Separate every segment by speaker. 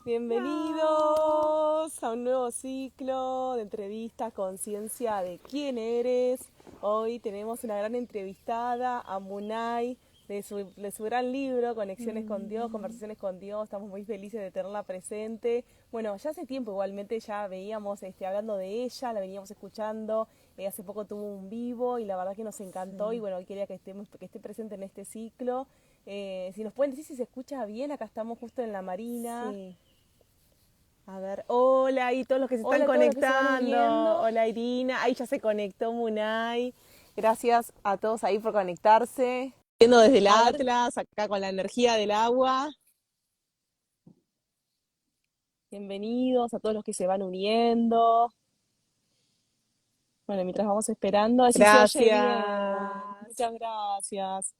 Speaker 1: Bienvenidos a un nuevo ciclo de entrevistas con Ciencia de quién eres. Hoy tenemos una gran entrevistada a Munay de su gran libro, Conexiones con Dios, Conversaciones con Dios. Estamos muy felices de tenerla presente. Bueno, ya hace tiempo igualmente ya veíamos hablando de ella, la veníamos escuchando. Hace poco tuvo un vivo y la verdad que nos encantó y bueno, hoy quería que esté presente en este ciclo. Si nos pueden decir si se escucha bien, acá estamos justo en la Marina.
Speaker 2: Sí.
Speaker 1: A ver, hola y todos los que se están
Speaker 2: Hola a todos los que se van
Speaker 1: conectando.
Speaker 2: uniendo.
Speaker 1: Hola Irina, ahí ya se conectó Munay. Gracias a todos ahí por conectarse. Viendo desde el
Speaker 2: A ver,
Speaker 1: Atlas, acá con la energía del agua. Bienvenidos a todos los que se van uniendo. Bueno, mientras vamos esperando, a ver si se oye bien.
Speaker 2: gracias.
Speaker 1: Muchas gracias.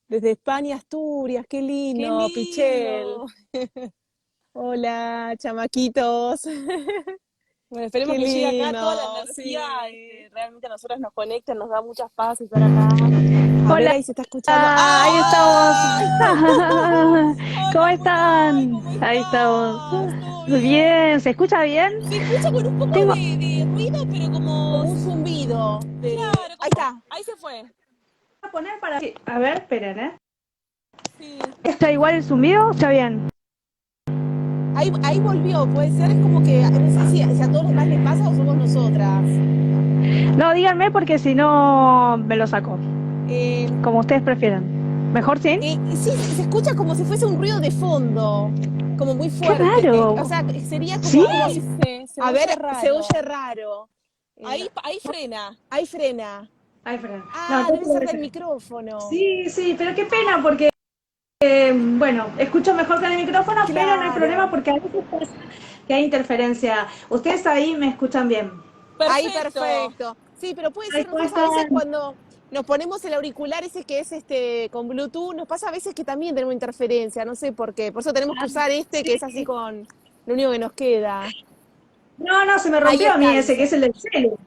Speaker 1: Desde España, Asturias, qué
Speaker 2: ¡Qué
Speaker 1: lindo, Pichel.
Speaker 2: lindo!
Speaker 1: Hola, chamaquitos.
Speaker 2: Bueno, esperemos
Speaker 1: Qué
Speaker 2: que llegue acá toda la
Speaker 1: lindo,
Speaker 2: energía.
Speaker 1: sí. Realmente a nosotras nos conecta, nos da mucha paz estar acá. A ver,
Speaker 3: Hola,
Speaker 1: ahí se está escuchando.
Speaker 3: ahí estamos.
Speaker 1: ¡Ay!
Speaker 3: ¿Cómo
Speaker 1: Hola, Munay,
Speaker 3: están?
Speaker 1: ¿cómo
Speaker 3: Ahí estamos.
Speaker 1: estás? ¿Todo bien?
Speaker 3: Bien, ¿se escucha bien?
Speaker 1: Se escucha con un poco
Speaker 3: Tengo,
Speaker 1: de ruido, pero como...
Speaker 2: Como un zumbido.
Speaker 1: Claro,
Speaker 2: Ahí
Speaker 1: como...
Speaker 2: está.
Speaker 1: Ahí se fue.
Speaker 3: a poner para... Sí, a ver, esperen, ¿eh?
Speaker 1: Sí.
Speaker 3: ¿Está igual el zumbido? ¿Está bien?
Speaker 2: Ahí volvió, puede ser, es como que, no sé si a todos los demás les pasa o somos nosotras.
Speaker 3: No, díganme porque si no me lo saco.
Speaker 2: Eh,
Speaker 3: Como ustedes prefieran. ¿Mejor sí?
Speaker 2: sí, se escucha como si fuese un ruido de fondo, como muy
Speaker 3: ¡Qué
Speaker 2: fuerte. O
Speaker 3: raro!
Speaker 2: sea, sería
Speaker 3: ¿Sí?
Speaker 2: como
Speaker 1: Se
Speaker 2: a ver,
Speaker 1: oye
Speaker 2: se
Speaker 1: raro.
Speaker 2: oye raro.
Speaker 1: Ahí, ahí frena.
Speaker 2: Ahí frena.
Speaker 3: Ay, perdón. No,
Speaker 2: Ah, debe
Speaker 3: entonces
Speaker 2: ser
Speaker 3: debe
Speaker 2: del
Speaker 3: ser.
Speaker 2: micrófono.
Speaker 3: Sí, sí, pero qué pena porque, bueno, escucho mejor con el micrófono, pero no hay problema
Speaker 2: Claro.
Speaker 3: porque a veces pasa que hay interferencia. Ustedes ahí me escuchan bien.
Speaker 2: Ahí
Speaker 1: Perfecto.
Speaker 2: perfecto. Sí, pero puede
Speaker 3: Ay,
Speaker 2: ser,
Speaker 3: ¿cómo
Speaker 2: nosotros a veces
Speaker 3: están?
Speaker 2: cuando nos ponemos el auricular ese que es con Bluetooth, nos pasa a veces que también tenemos interferencia, no sé por qué. Por eso tenemos que
Speaker 3: Ah,
Speaker 2: usar este que es así
Speaker 3: sí.
Speaker 2: con lo único que nos queda.
Speaker 3: No, no, se me
Speaker 2: Ahí
Speaker 3: rompió a mí
Speaker 2: está,
Speaker 3: ese, que es
Speaker 2: dice.
Speaker 3: el del celu.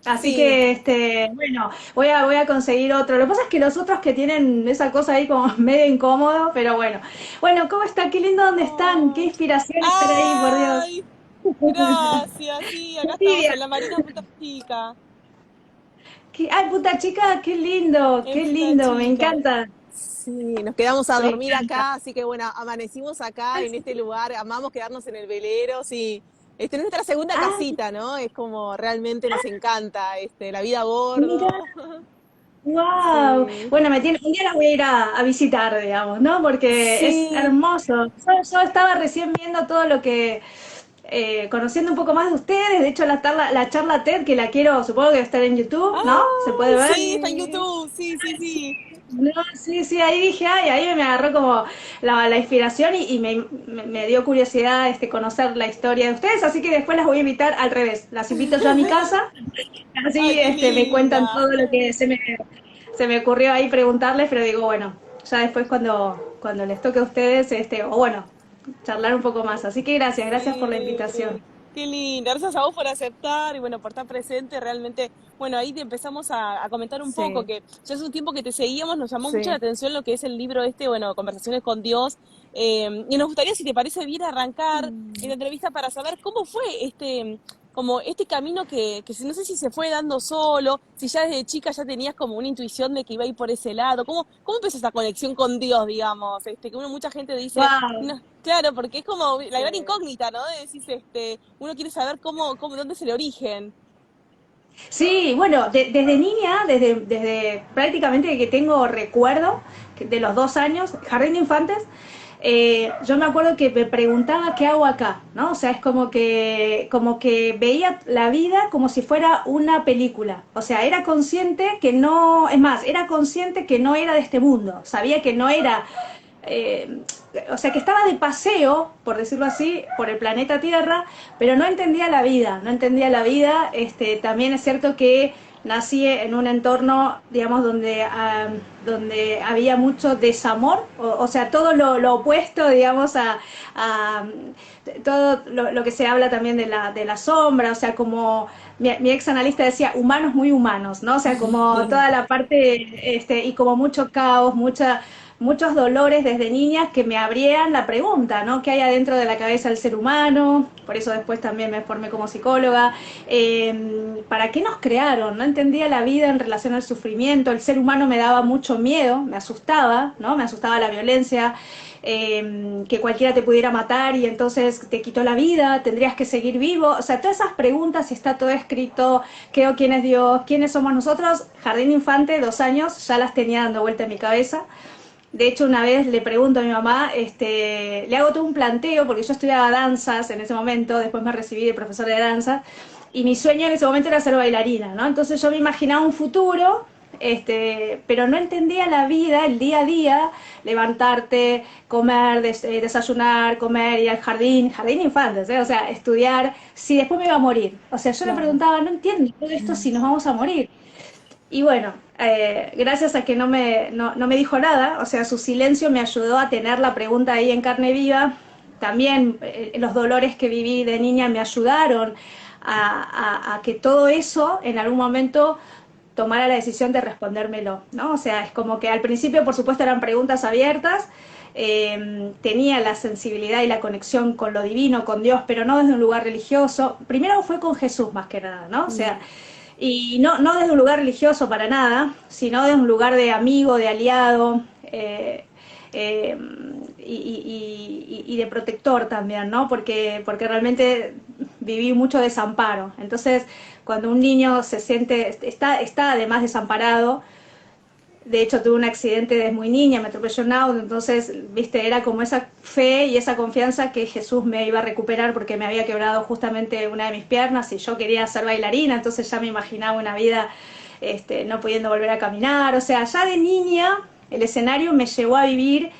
Speaker 3: Así
Speaker 2: Sí.
Speaker 3: que, bueno, voy a conseguir otro. Lo que pasa es que los otros que tienen esa cosa ahí como medio incómodo, pero bueno. Bueno, ¿cómo está? Qué lindo dónde están. Qué
Speaker 1: Oh.
Speaker 3: inspiración estar ahí, por Dios.
Speaker 1: ¡Ay! Gracias, sí, acá estamos
Speaker 3: Envidia.
Speaker 1: en la Marina Punta Chica.
Speaker 3: Ay, puta chica,
Speaker 1: En
Speaker 3: qué
Speaker 1: Punta
Speaker 3: lindo, me
Speaker 1: Chica.
Speaker 3: encanta,
Speaker 2: Sí, nos quedamos a
Speaker 3: me
Speaker 2: dormir
Speaker 3: encanta.
Speaker 2: acá, así que bueno, amanecimos acá en este lugar, amamos quedarnos en el velero, sí. Es nuestra segunda
Speaker 3: Ah,
Speaker 2: casita, ¿no? Es como realmente nos encanta, la vida a
Speaker 3: mira,
Speaker 2: bordo.
Speaker 3: wow.
Speaker 2: Sí.
Speaker 3: Bueno, un día las voy a ir a visitar, digamos, ¿no? Porque es
Speaker 2: Sí.
Speaker 3: hermoso. Yo estaba recién viendo todo lo que conociendo un poco más de ustedes. De hecho, la charla TED, que la quiero, supongo que debe estar en YouTube, ¿no? ¿Se puede
Speaker 1: ¡Ay!
Speaker 3: ver?
Speaker 1: Sí, está en
Speaker 2: Sí.
Speaker 1: YouTube. Sí, sí, sí.
Speaker 3: No, sí, sí, ahí dije, ay, ahí me agarró como la inspiración y me dio curiosidad conocer la historia de ustedes, así que después las voy a invitar al revés. Las invito yo a mi casa,
Speaker 1: ¡Ay,
Speaker 3: así
Speaker 1: qué
Speaker 3: me cuentan
Speaker 1: linda!
Speaker 3: todo lo que se me ocurrió ahí preguntarles, pero digo, bueno, ya después cuando les toque a ustedes, o bueno, charlar un poco más. Así que gracias por la
Speaker 1: Sí,
Speaker 3: invitación.
Speaker 1: qué lindo. Gracias a vos por aceptar y bueno, por estar presente. Realmente, bueno, ahí te empezamos a comentar un poco
Speaker 2: Sí,
Speaker 1: que ya hace un tiempo que te seguíamos, nos llamó mucho la
Speaker 2: sí.
Speaker 1: atención lo que es el libro bueno, Conversaciones con Dios. Y nos gustaría, si te parece bien, arrancar en la entrevista para saber cómo fue como este camino no sé si se fue dando solo, si ya desde chica ya tenías como una intuición de que iba a ir por ese lado. ¿Cómo empezó esa conexión con Dios, digamos? Mucha gente dice,
Speaker 3: Wow.
Speaker 1: no, claro, porque es como la gran
Speaker 2: Sí.
Speaker 1: incógnita, ¿no? De decir, uno quiere saber dónde es el origen.
Speaker 3: Sí, bueno, desde niña, desde prácticamente que tengo recuerdo de los 2 años, jardín de infantes, yo me acuerdo que me preguntaba qué hago acá, ¿no? O sea, es como que veía la vida como si fuera una película. O sea, era consciente que no, es más, era consciente que no era de este mundo. Sabía que no era eh, o sea, que estaba de paseo, por decirlo así, por el planeta Tierra, pero no entendía la vida, no entendía la vida. También es cierto que nací en un entorno, digamos, donde había mucho desamor, o sea, todo lo opuesto, digamos, a todo lo que se habla también de la sombra, o sea, como mi ex analista decía, humanos muy humanos, ¿no? O sea, como toda la parte, y como mucho caos, muchos dolores desde niñas que me abrían la pregunta, ¿no? ¿Qué hay adentro de la cabeza del ser humano? Por eso después también me formé como psicóloga. ¿Para qué nos crearon? No entendía la vida en relación al sufrimiento. El ser humano me daba mucho miedo, me asustaba, ¿no? Me asustaba la violencia, que cualquiera te pudiera matar y entonces te quitó la vida, tendrías que seguir vivo. O sea, todas esas preguntas, si está todo escrito, ¿qué o quién es Dios? ¿Quiénes somos nosotros? Jardín Infante, 2 años, ya las tenía dando vuelta en mi cabeza. De hecho, una vez le pregunto a mi mamá, le hago todo un planteo, porque yo estudiaba danzas en ese momento, después me recibí de profesora de danza, y mi sueño en ese momento era ser bailarina, ¿no? Entonces yo me imaginaba un futuro, pero no entendía la vida, el día a día, levantarte, comer, desayunar, comer, ir al jardín infantes, o sea, estudiar, si después me iba a morir. O sea, yo le preguntaba, no entiendo todo esto si nos vamos a morir. Y bueno, gracias a que no me dijo nada, o sea, su silencio me ayudó a tener la pregunta ahí en carne viva. También los dolores que viví de niña me ayudaron a que todo eso en algún momento tomara la decisión de respondérmelo, ¿no? O sea, es como que al principio, por supuesto, eran preguntas abiertas, tenía la sensibilidad y la conexión con lo divino, con Dios, pero no desde un lugar religioso. Primero fue con Jesús más que nada, ¿no? O sea, y no desde un lugar religioso para nada, sino desde un lugar de amigo, de aliado, y de protector también, ¿no? Porque realmente viví mucho desamparo. Entonces, cuando un niño se siente, está además desamparado. De hecho, tuve un accidente desde muy niña, me atropelló un auto, entonces, viste, era como esa fe y esa confianza que Jesús me iba a recuperar porque me había quebrado justamente una de mis piernas y yo quería ser bailarina, entonces ya me imaginaba una vida no pudiendo volver a caminar. O sea, ya de niña el escenario me llevó a vivir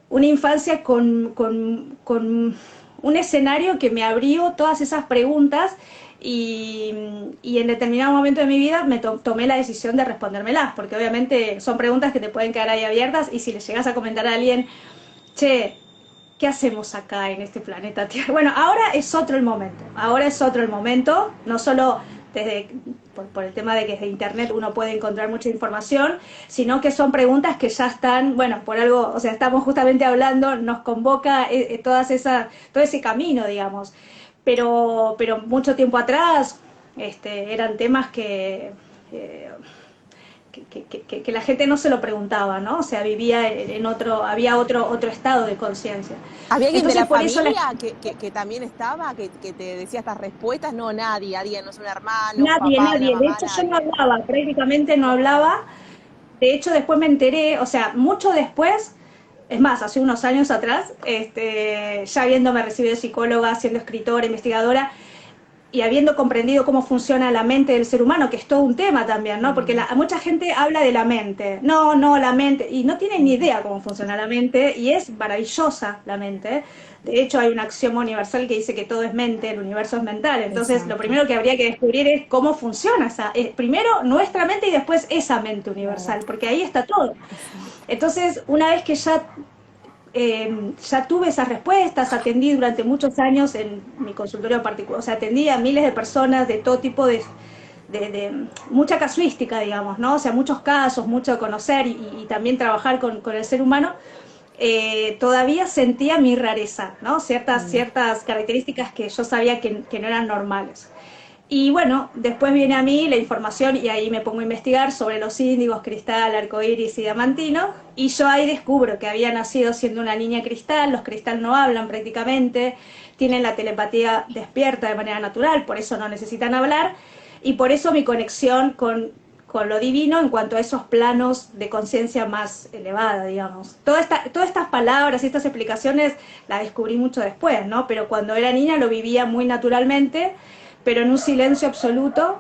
Speaker 3: una infancia con un escenario que me abrió todas esas preguntas y en determinado momento de mi vida me tomé la decisión de respondérmelas, porque obviamente son preguntas que te pueden quedar ahí abiertas y si le llegas a comentar a alguien, che, ¿qué hacemos acá en este planeta Tierra? Bueno, ahora es otro el momento, no solo por el tema de que desde internet uno puede encontrar mucha información, sino que son preguntas que ya están, bueno, por algo, o sea, estamos justamente hablando, nos convoca todo ese camino, digamos. Pero mucho tiempo atrás eran temas que la gente no se lo preguntaba, ¿no? O sea, vivía había otro estado de conciencia.
Speaker 2: ¿Había alguien de
Speaker 3: Entonces,
Speaker 2: la
Speaker 3: por eso
Speaker 2: familia que también estaba, que te decía estas respuestas? No, nadie, no es un hermano, un
Speaker 3: nadie,
Speaker 2: papá, una
Speaker 3: de
Speaker 2: mamá,
Speaker 3: hecho yo no
Speaker 2: nadie.
Speaker 3: hablaba, prácticamente no hablaba. De hecho, después me enteré, o sea, mucho después, es más, hace unos años atrás, ya habiéndome recibido de psicóloga, siendo escritora, investigadora, y habiendo comprendido cómo funciona la mente del ser humano, que es todo un tema también, ¿no? Porque mucha gente habla de la mente. No, la mente, y no tienen ni idea cómo funciona la mente, y es maravillosa la mente. De hecho, hay un axioma universal que dice que todo es mente, el universo es mental. Entonces,
Speaker 2: Exacto.
Speaker 3: lo primero que habría que descubrir es cómo funciona primero nuestra mente y después esa mente universal, porque ahí está todo. Entonces, una vez que ya tuve esas respuestas, atendí durante muchos años en mi consultorio particular, o sea, atendí a miles de personas de todo tipo de mucha casuística, digamos, ¿no? O sea, muchos casos, mucho conocer y también trabajar con el ser humano. Todavía sentía mi rareza, ¿no? Ciertas características que yo sabía que no eran normales. Y bueno, después viene a mí la información y ahí me pongo a investigar sobre los índigos, cristal, arcoíris y diamantino. Y yo ahí descubro que había nacido siendo una niña cristal. Los cristal no hablan prácticamente, tienen la telepatía despierta de manera natural, por eso no necesitan hablar. Y por eso mi conexión con lo divino en cuanto a esos planos de conciencia más elevada, digamos. Todas estas palabras y estas explicaciones las descubrí mucho después, ¿no? Pero cuando era niña lo vivía muy naturalmente, pero en un silencio absoluto,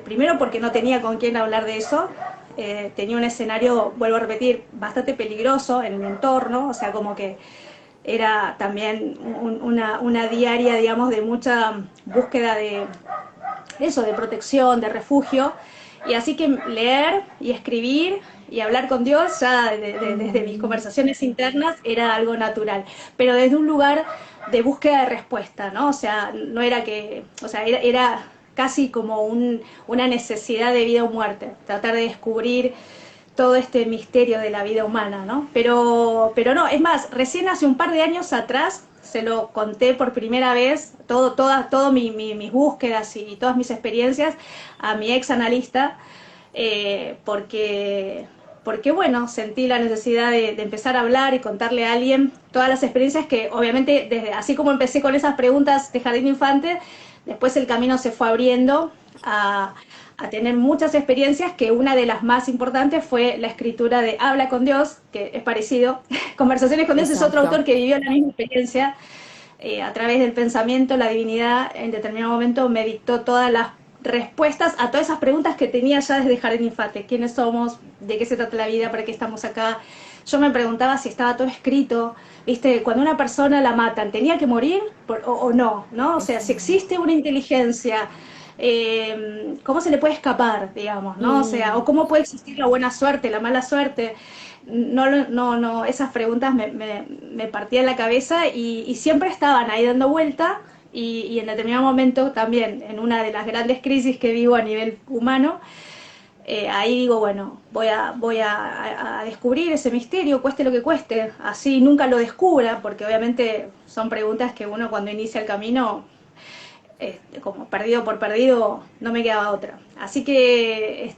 Speaker 3: primero porque no tenía con quién hablar de eso, tenía un escenario, vuelvo a repetir, bastante peligroso en mi entorno, o sea, como que era también una diaria, digamos, de mucha búsqueda de protección, de refugio, y así que leer y escribir y hablar con Dios ya desde mis conversaciones internas era algo natural, pero desde un lugar de búsqueda de respuesta, ¿no? O sea, no era que, o sea, era casi como una necesidad de vida o muerte, tratar de descubrir todo este misterio de la vida humana, ¿no? Pero no, es más, recién hace un par de años atrás se lo conté por primera vez, todo mis búsquedas y todas mis experiencias a mi ex analista, porque bueno, sentí la necesidad de empezar a hablar y contarle a alguien todas las experiencias que obviamente, así como empecé con esas preguntas de Jardín de Infantes, después el camino se fue abriendo a tener muchas experiencias, que una de las más importantes fue la escritura de Habla con Dios, que es parecido. Conversaciones con Dios es otro autor que vivió la misma experiencia, a través del pensamiento, la divinidad en determinado momento me dictó todas las respuestas a todas esas preguntas que tenía ya desde Jardín de Infantes. ¿Quiénes somos? ¿De qué se trata la vida? ¿Para qué estamos acá? Yo me preguntaba si estaba todo escrito, ¿viste? Cuando una persona la matan, ¿tenía que morir o no? ¿No? O sea, si existe una inteligencia, ¿cómo se le puede escapar, digamos? ¿No? O sea, o cómo puede existir la buena suerte, la mala suerte. No, esas preguntas me partían la cabeza y siempre estaban ahí dando vuelta. Y en determinado momento también, en una de las grandes crisis que vivo a nivel humano, ahí digo, bueno, voy a descubrir ese misterio, cueste lo que cueste, así nunca lo descubra, porque obviamente son preguntas que uno cuando inicia el camino, como perdido por perdido, no me quedaba otra. Así que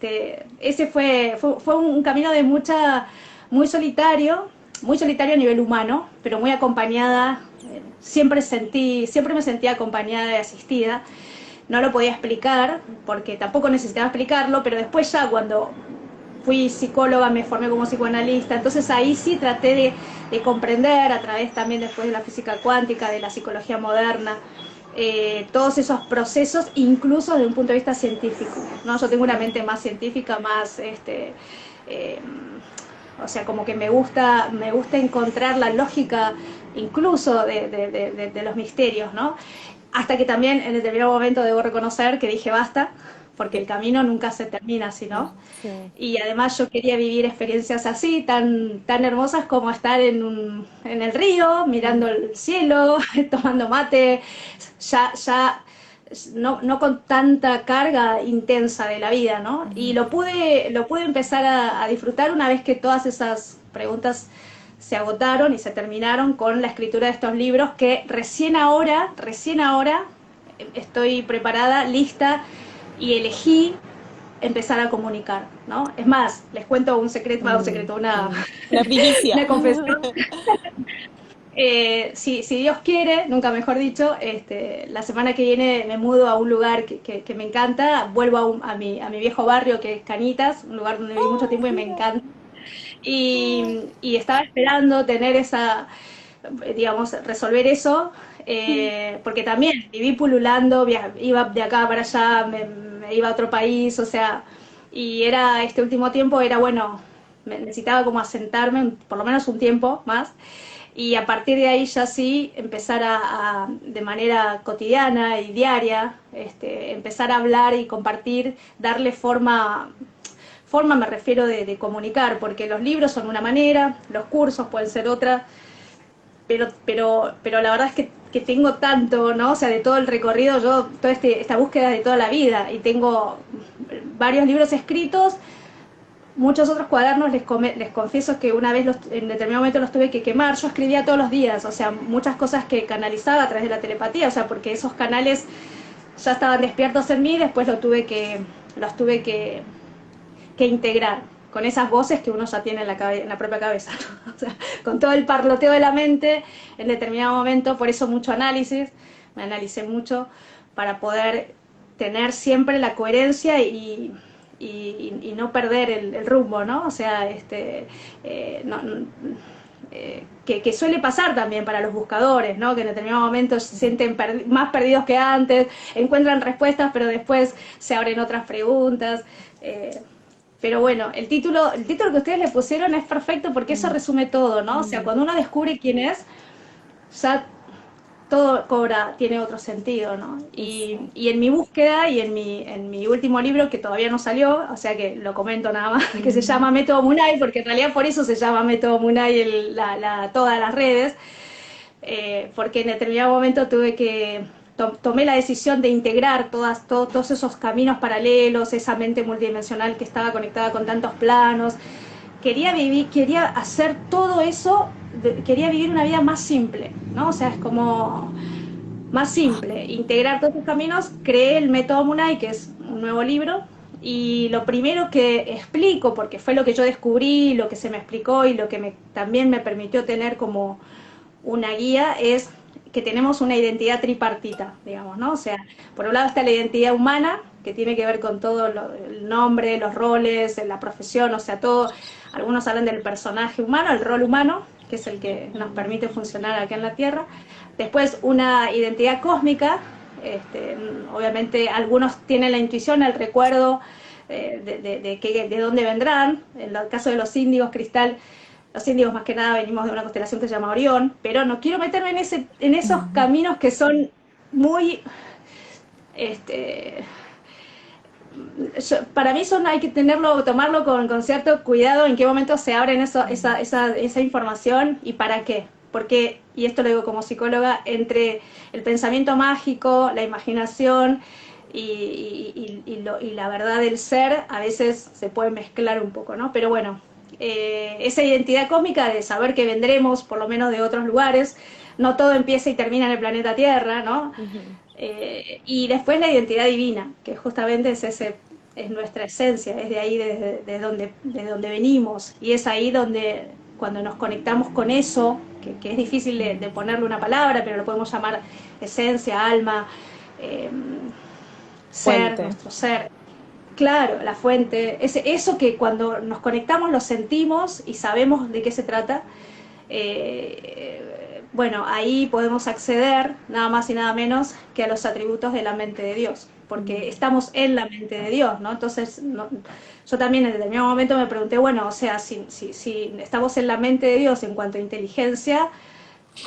Speaker 3: ese fue un camino de muy solitario a nivel humano, pero muy acompañada. Siempre me sentía acompañada y asistida. No lo podía explicar, porque tampoco necesitaba explicarlo, pero después ya cuando fui psicóloga, me formé como psicoanalista, entonces ahí sí traté de comprender, a través también después de la física cuántica, de la psicología moderna, todos esos procesos, incluso desde un punto de vista científico, ¿no? Yo tengo una mente más científica, más o sea, como que me gusta encontrar la lógica incluso de los misterios, ¿no? Hasta que también en determinado momento debo reconocer que dije basta, porque el camino nunca se termina así, ¿no? Sí. Y además yo quería vivir experiencias así, tan hermosas como estar en el río, mirando el cielo, tomando mate, ya no con tanta carga intensa de la vida, ¿no? Y lo pude empezar a disfrutar una vez que todas esas preguntas se agotaron y se terminaron con la escritura de estos libros, que recién ahora estoy preparada, lista, y elegí empezar a comunicar, ¿no? Es más, les cuento un secreto, una
Speaker 1: primicia.
Speaker 3: Una confesión. Si Dios quiere, nunca mejor dicho, la semana que viene me mudo a un lugar que me encanta, vuelvo a mi viejo barrio, que es Cañitas, un lugar donde viví mucho tiempo y me encanta. Y estaba esperando tener resolver eso, porque también viví pululando, iba de acá para allá, me iba a otro país, o sea, y este último tiempo bueno, necesitaba como asentarme, por lo menos un tiempo más, y a partir de ahí ya sí empezar de manera cotidiana y diaria, empezar a hablar y compartir, darle forma me refiero de comunicar, porque los libros son una manera, los cursos pueden ser otra, pero la verdad es que tengo tanto, ¿no? O sea, de todo el recorrido, toda esta búsqueda de toda la vida, y tengo varios libros escritos, muchos otros cuadernos, les confieso que una vez en determinado momento los tuve que quemar. Yo escribía todos los días, o sea, muchas cosas que canalizaba a través de la telepatía, o sea, porque esos canales ya estaban despiertos en mí, después los tuve que integrar con esas voces que uno ya tiene en la propia cabeza, ¿no? O sea, con todo el parloteo de la mente en determinado momento. Por eso mucho análisis, me analicé mucho para poder tener siempre la coherencia y no perder el rumbo, ¿no? O sea, que suele pasar también para los buscadores, ¿no? Que en determinado momento se sienten más perdidos que antes, encuentran respuestas, pero después se abren otras preguntas. Pero bueno, el título que ustedes le pusieron es perfecto, porque eso resume todo, ¿no? O sea, cuando uno descubre quién es, ya todo tiene otro sentido, ¿no? Y en mi búsqueda y en mi último libro, que todavía no salió, o sea que lo comento nada más, que se llama Método Munay, porque en realidad por eso se llama Método Munay todas las redes, porque en determinado momento tomé la decisión de integrar todos esos caminos paralelos, esa mente multidimensional que estaba conectada con tantos planos, quería vivir, quería hacer todo eso, quería vivir una vida más simple, ¿no? O sea, es como más simple, integrar todos esos caminos. Creé el método Munay, que es un nuevo libro, y lo primero que explico, porque fue lo que yo descubrí, lo que se me explicó y lo que también me permitió tener como una guía, es que tenemos una identidad tripartita, digamos, ¿no? O sea, por un lado está la identidad humana, que tiene que ver con todo el nombre, los roles, la profesión, o sea, todo. Algunos hablan del personaje humano, el rol humano, que es el que nos permite funcionar acá en la Tierra. Después una identidad cósmica, obviamente algunos tienen la intuición, el recuerdo de dónde vendrán. En el caso de los índigos, Cristal, los índigos más que nada venimos de una constelación que se llama Orión, pero no quiero meterme en esos caminos que son muy... para mí hay que tomarlo con cierto cuidado en qué momento se abren esa información y para qué. Porque, y esto lo digo como psicóloga, entre el pensamiento mágico, la imaginación y la verdad del ser, a veces se puede mezclar un poco, ¿no? Pero bueno, esa identidad cósmica de saber que vendremos por lo menos de otros lugares, no todo empieza y termina en el planeta Tierra, ¿no? Y después la identidad divina, que justamente es nuestra esencia, es de ahí de donde venimos, y es ahí donde cuando nos conectamos con eso, que es difícil de ponerle una palabra, pero lo podemos llamar esencia, alma, ser, nuestro ser. Claro, la fuente, eso que cuando nos conectamos lo sentimos y sabemos de qué se trata. Bueno, ahí podemos acceder nada más y nada menos que a los atributos de la mente de Dios, porque estamos en la mente de Dios, ¿no? Entonces, yo también en determinado momento me pregunté, bueno, o sea, si estamos en la mente de Dios en cuanto a inteligencia,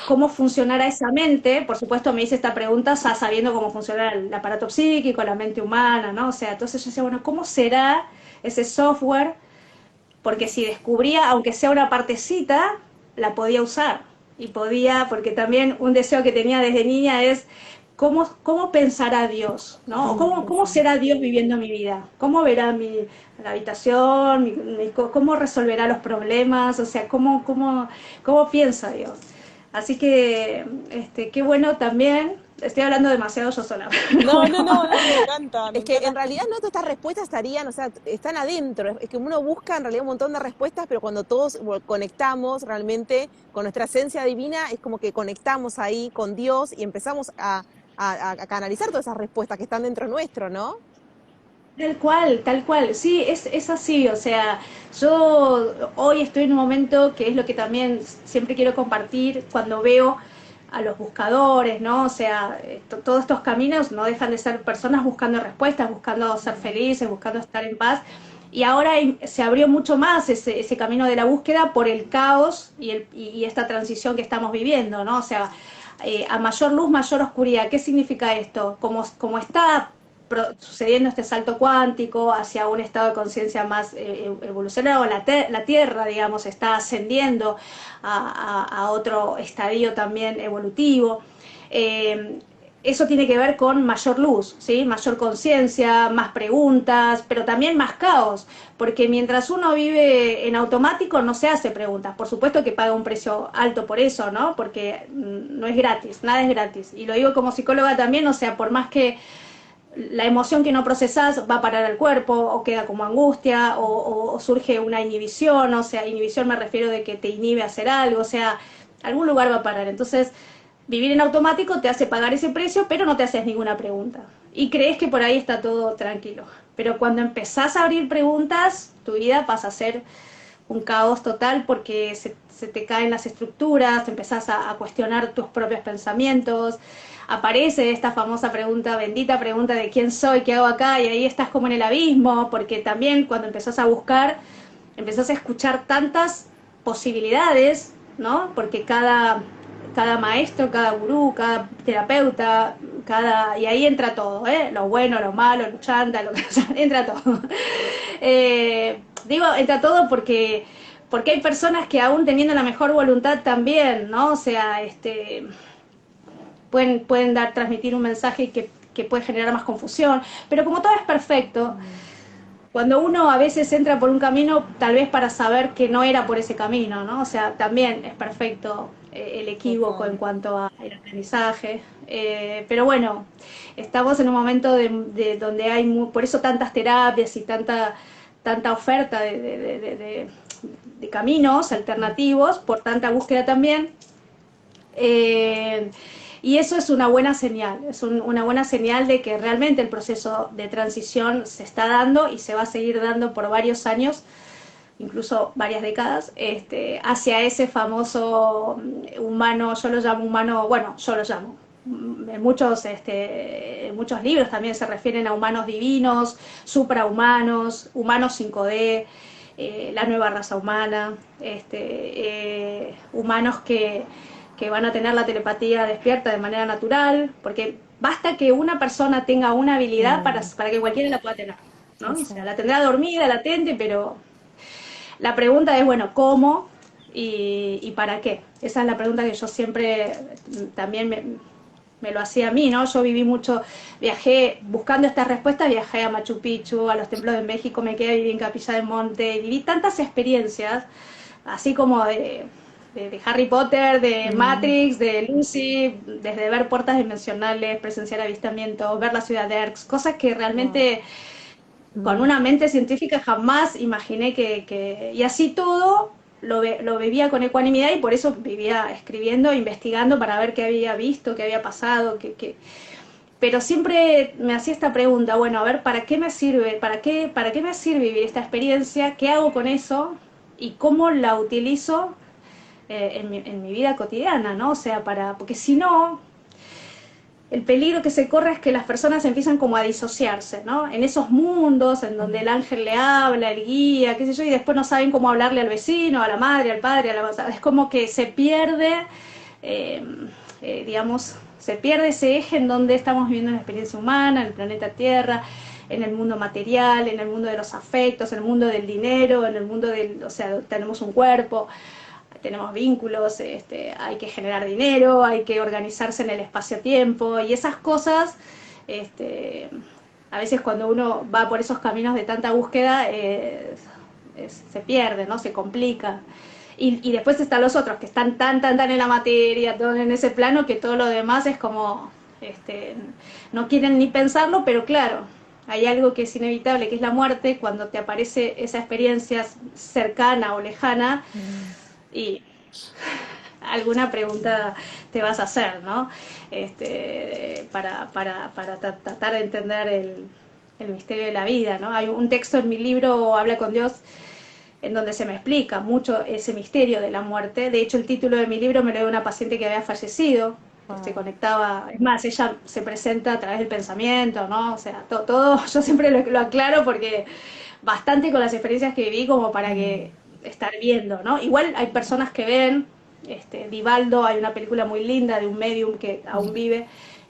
Speaker 3: ¿cómo funcionará esa mente? Por supuesto me hice esta pregunta sabiendo cómo funciona el aparato psíquico, la mente humana, ¿no? O sea, entonces yo decía, bueno, ¿cómo será ese software? Porque si descubría, aunque sea una partecita, la podía usar. Y podía, porque también un deseo que tenía desde niña es cómo pensará Dios, ¿no? ¿Cómo será Dios viviendo mi vida? ¿Cómo verá la habitación? ¿Cómo resolverá los problemas? O sea, ¿cómo piensa Dios? Así que, qué bueno también. Estoy hablando demasiado yo sola.
Speaker 1: No, me encanta.
Speaker 2: Es que en realidad no todas estas respuestas estarían, o sea, están adentro. Es que uno busca en realidad un montón de respuestas, pero cuando todos conectamos realmente con nuestra esencia divina, es como que conectamos ahí con Dios y empezamos a canalizar todas esas respuestas que están dentro nuestro, ¿no?
Speaker 3: Tal cual, sí, es así, o sea, yo hoy estoy en un momento que es lo que también siempre quiero compartir cuando veo a los buscadores, ¿no? O sea, todos estos caminos no dejan de ser personas buscando respuestas, buscando ser felices, buscando estar en paz, y ahora se abrió mucho más ese camino de la búsqueda por el caos y esta transición que estamos viviendo, ¿no? O sea, a mayor luz, mayor oscuridad. ¿Qué significa esto? Como está sucediendo este salto cuántico hacia un estado de conciencia más evolucionado, la Tierra, digamos, está ascendiendo a otro estadio también evolutivo. Eso tiene que ver con mayor luz, ¿sí? Mayor conciencia, más preguntas, pero también más caos, porque mientras uno vive en automático no se hace preguntas. Por supuesto que paga un precio alto por eso, ¿no? Porque no es gratis, nada es gratis. Y lo digo como psicóloga también, o sea, por más que la emoción que no procesás va a parar al cuerpo o queda como angustia o surge una inhibición, o sea, inhibición me refiero de que te inhibe a hacer algo, o sea, algún lugar va a parar. Entonces, vivir en automático te hace pagar ese precio, pero no te haces ninguna pregunta. Y crees que por ahí está todo tranquilo. Pero cuando empezás a abrir preguntas, tu vida pasa a ser un caos total porque se te caen las estructuras, te empezás a cuestionar tus propios pensamientos, aparece esta famosa pregunta, bendita pregunta de quién soy, qué hago acá, y ahí estás como en el abismo, porque también cuando empezás a buscar, empezás a escuchar tantas posibilidades, ¿no? Porque cada maestro, cada gurú, cada terapeuta, y ahí entra todo, ¿eh? Lo bueno, lo malo, lo chanta, o sea, entra todo. Digo, entra todo porque hay personas que aún teniendo la mejor voluntad también, ¿no? O sea, pueden transmitir un mensaje que puede generar más confusión, pero como todo es perfecto, cuando uno a veces entra por un camino, tal vez para saber que no era por ese camino, ¿no? O sea, también es perfecto el equívoco en
Speaker 1: Total.
Speaker 3: cuanto al aprendizaje. Pero bueno, estamos en un momento donde hay, por eso tantas terapias y tanta oferta de caminos alternativos, por tanta búsqueda también. Y eso es una buena señal, una buena señal de que realmente el proceso de transición se está dando y se va a seguir dando por varios años, incluso varias décadas, hacia ese famoso humano, yo lo llamo humano, bueno, yo lo llamo. En muchos libros también se refieren a humanos divinos, suprahumanos, humanos 5D, la nueva raza humana, humanos que van a tener la telepatía despierta de manera natural, porque basta que una persona tenga una habilidad para que cualquiera la pueda tener, ¿no? O sea, la
Speaker 1: Exacto.
Speaker 3: tendrá dormida, latente, pero la pregunta es, bueno, ¿cómo y para qué? Esa es la pregunta que yo siempre también me lo hacía a mí, ¿no? Yo viví mucho, viajé buscando estas respuestas, viajé a Machu Picchu, a los templos de México, me quedé, viví en Capilla del Monte, viví tantas experiencias, así como de Harry Potter, de Matrix, de Lucy, desde ver puertas dimensionales, presenciar avistamientos, ver la ciudad de Erx, cosas que
Speaker 1: Wow.
Speaker 3: realmente con una mente científica jamás imaginé y así todo lo vivía con ecuanimidad y por eso vivía escribiendo, investigando para ver qué había visto, qué había pasado, pero siempre me hacía esta pregunta, bueno, a ver, ¿para qué me sirve? ¿Para qué me sirve vivir esta experiencia? ¿Qué hago con eso? ¿Y cómo la utilizo en mi vida cotidiana, ¿no? O sea, porque si no, el peligro que se corre es que las personas empiezan como a disociarse, ¿no? En esos mundos en donde el ángel le habla, el guía, qué sé yo, y después no saben cómo hablarle al vecino, a la madre, al padre, es como que se pierde, eh, digamos, se pierde ese eje en donde estamos viviendo una experiencia humana, en el planeta Tierra, en el mundo material, en el mundo de los afectos, en el mundo del dinero, en el mundo del, o sea, tenemos un cuerpo, tenemos vínculos, hay que generar dinero, hay que organizarse en el espacio-tiempo y esas cosas, a veces cuando uno va por esos caminos de tanta búsqueda, se pierde, ¿no? Se complica. Y después están los otros que están tan en la materia, todo en ese plano, que todo lo demás es como, no quieren ni pensarlo, pero claro, hay algo que es inevitable, que es la muerte, cuando te aparece esa experiencia cercana o lejana, y alguna pregunta te vas a hacer, ¿no? Para tratar de entender el misterio de la vida, ¿no? Hay un texto en mi libro, Habla con Dios, en donde se me explica mucho ese misterio de la muerte. De hecho, el título de mi libro me lo dio una paciente que había fallecido, que se
Speaker 1: Wow.
Speaker 3: conectaba, es más, ella se presenta a través del pensamiento, ¿no? O sea, todo, yo siempre lo aclaro porque bastante con las experiencias que viví como para que estar viendo, ¿no? Igual hay personas que ven, Divaldo, hay una película muy linda de un medium que aún vive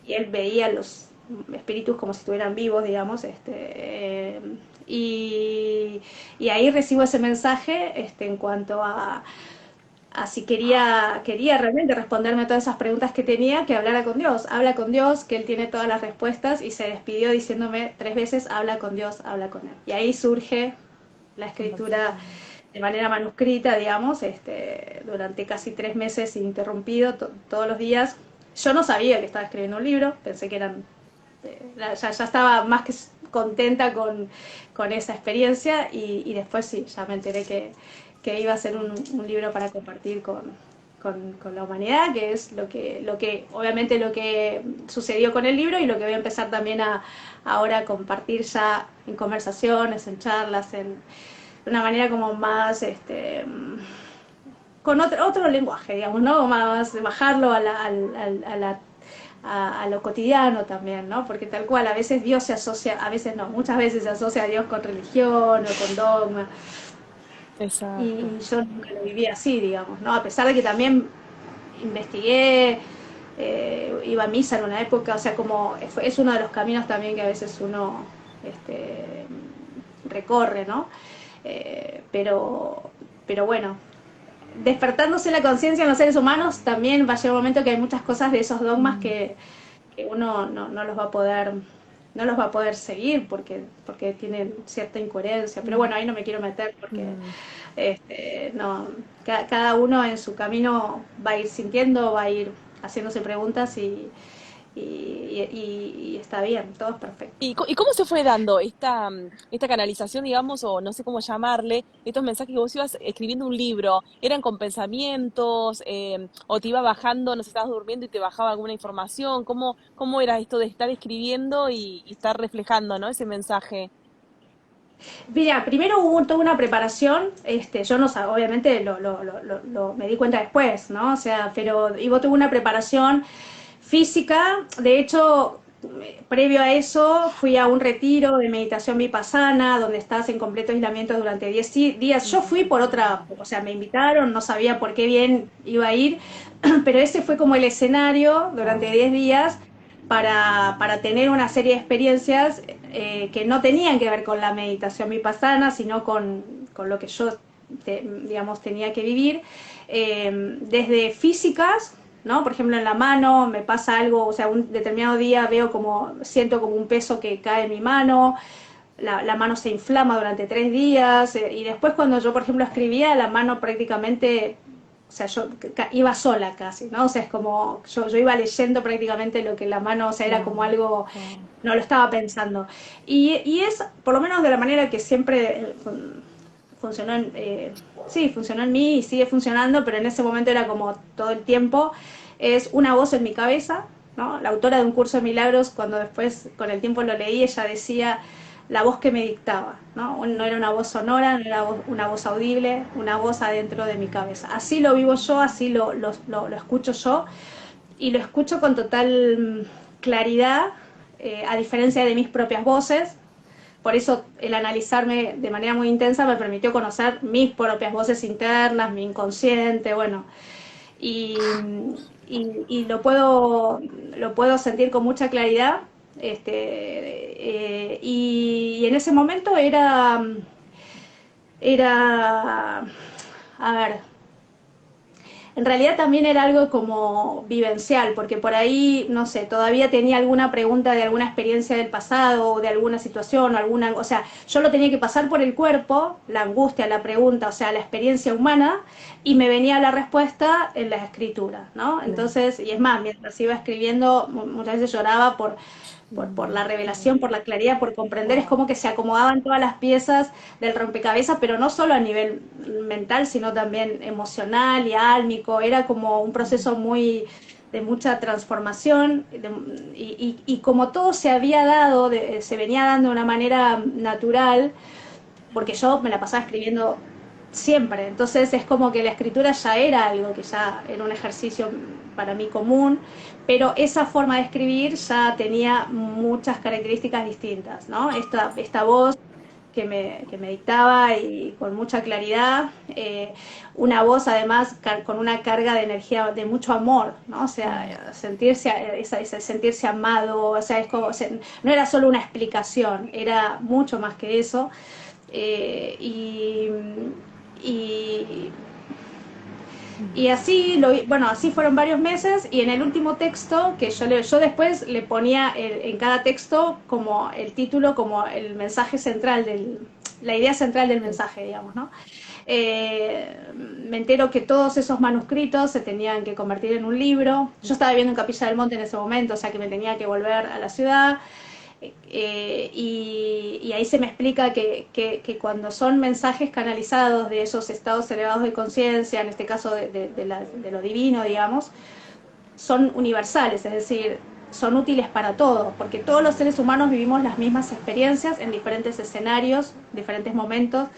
Speaker 3: y él veía los espíritus como si estuvieran vivos, digamos, y ahí recibo ese mensaje en cuanto a si quería realmente responderme a todas esas preguntas que tenía, que hablara con Dios, habla con Dios, que Él tiene todas las respuestas, y se despidió diciéndome 3 veces, habla con Dios, habla con Él. Y ahí surge la escritura de manera manuscrita, digamos, durante casi 3 meses ininterrumpido, todos los días. Yo no sabía que estaba escribiendo un libro, pensé que eran, ya estaba más que contenta con esa experiencia y después sí, ya me enteré que iba a ser un libro para compartir con la humanidad, que es obviamente lo que sucedió con el libro y lo que voy a empezar también ahora a compartir ya en conversaciones, en charlas, de una manera como más, con otro lenguaje, digamos, ¿no? Más bajarlo a lo cotidiano también, ¿no? Porque tal cual, a veces Dios se asocia, a veces no, muchas veces se asocia a Dios con religión o con dogma,
Speaker 1: Exacto.
Speaker 3: y yo nunca lo viví así, digamos, ¿no? A pesar de que también investigué, iba a misa en una época, o sea, es uno de los caminos también que a veces uno recorre, ¿no? Pero bueno, despertándose la conciencia en los seres humanos, también va a llegar un momento que hay muchas cosas de esos dogmas que uno no los va a poder no los va a poder seguir porque tienen cierta incoherencia. Pero bueno, ahí no me quiero meter porque no, cada uno en su camino va a ir sintiendo, va a ir haciéndose preguntas y está bien, todo es perfecto.
Speaker 1: ¿Y cómo se fue dando esta canalización, digamos, o no sé cómo llamarle, estos mensajes que vos ibas escribiendo un libro? ¿Eran con pensamientos? ¿O te iba bajando, no sé, estabas durmiendo y te bajaba alguna información? ¿Cómo era esto de estar escribiendo y estar reflejando, ¿no? Ese mensaje.
Speaker 3: Mira, primero hubo toda una preparación, yo no sabía, obviamente me di cuenta después, ¿no? O sea, pero tuve una preparación física, de hecho, previo a eso fui a un retiro de meditación vipassana, donde estás en completo aislamiento durante 10 días. Yo fui por otra, o sea, me invitaron, no sabía por qué bien iba a ir, pero ese fue como el escenario durante 10 días para tener una serie de experiencias que no tenían que ver con la meditación vipassana, sino con lo que yo, digamos, tenía que vivir, desde físicas, ¿no? Por ejemplo, en la mano me pasa algo, o sea, un determinado día siento como un peso que cae en mi mano, la mano se inflama durante 3 días, y después cuando yo, por ejemplo, escribía, la mano prácticamente, o sea, yo iba sola casi, ¿no? O sea, es como, yo iba leyendo prácticamente lo que la mano, o sea, era como algo, no lo estaba pensando. Y es, por lo menos de la manera que siempre funcionó sí, funcionó en mí y sigue funcionando, pero en ese momento era como todo el tiempo, es una voz en mi cabeza, ¿no? La autora de Un Curso de Milagros, cuando después con el tiempo lo leí, ella decía la voz que me dictaba, ¿no? No era una voz sonora, no era una voz audible, una voz adentro de mi cabeza. Así lo vivo yo, así lo escucho yo, y lo escucho con total claridad, a diferencia de mis propias voces. Por eso el analizarme de manera muy intensa me permitió conocer mis propias voces internas, mi inconsciente, bueno, y, lo puedo sentir con mucha claridad. Y en ese momento era, a ver, en realidad también era algo como vivencial, porque por ahí, no sé, todavía tenía alguna pregunta de alguna experiencia del pasado, o de alguna situación, o sea, yo lo tenía que pasar por el cuerpo, la angustia, la pregunta, o sea, la experiencia humana, y me venía la respuesta en la escritura, ¿no? Entonces, y es más, mientras iba escribiendo, muchas veces lloraba por la revelación, por la claridad, por comprender, es como que se acomodaban todas las piezas del rompecabezas, pero no solo a nivel mental, sino también emocional y álmico, era como un proceso de mucha transformación, y como todo se había dado, se venía dando de una manera natural, porque yo me la pasaba escribiendo siempre, entonces es como que la escritura ya era algo que ya era un ejercicio para mí común, pero esa forma de escribir ya tenía muchas características distintas, ¿no? Esta voz que me dictaba y con mucha claridad, una voz además con una carga de energía, de mucho amor, ¿no? O sea, sentirse amado, o sea, no era solo una explicación, era mucho más que eso. eh, y, y, y así, bueno, así fueron varios meses, y en el último texto, que yo después le ponía en cada texto como el título, como el mensaje central, la idea central del mensaje, digamos, ¿no? Me entero que todos esos manuscritos se tenían que convertir en un libro. Yo estaba viviendo en Capilla del Monte en ese momento, o sea que me tenía que volver a la ciudad. Y ahí se me explica que cuando son mensajes canalizados de esos estados elevados de conciencia, en este caso de lo divino, digamos, son universales, es decir, son útiles para todos, porque todos los seres humanos vivimos las mismas experiencias en diferentes escenarios, diferentes momentos,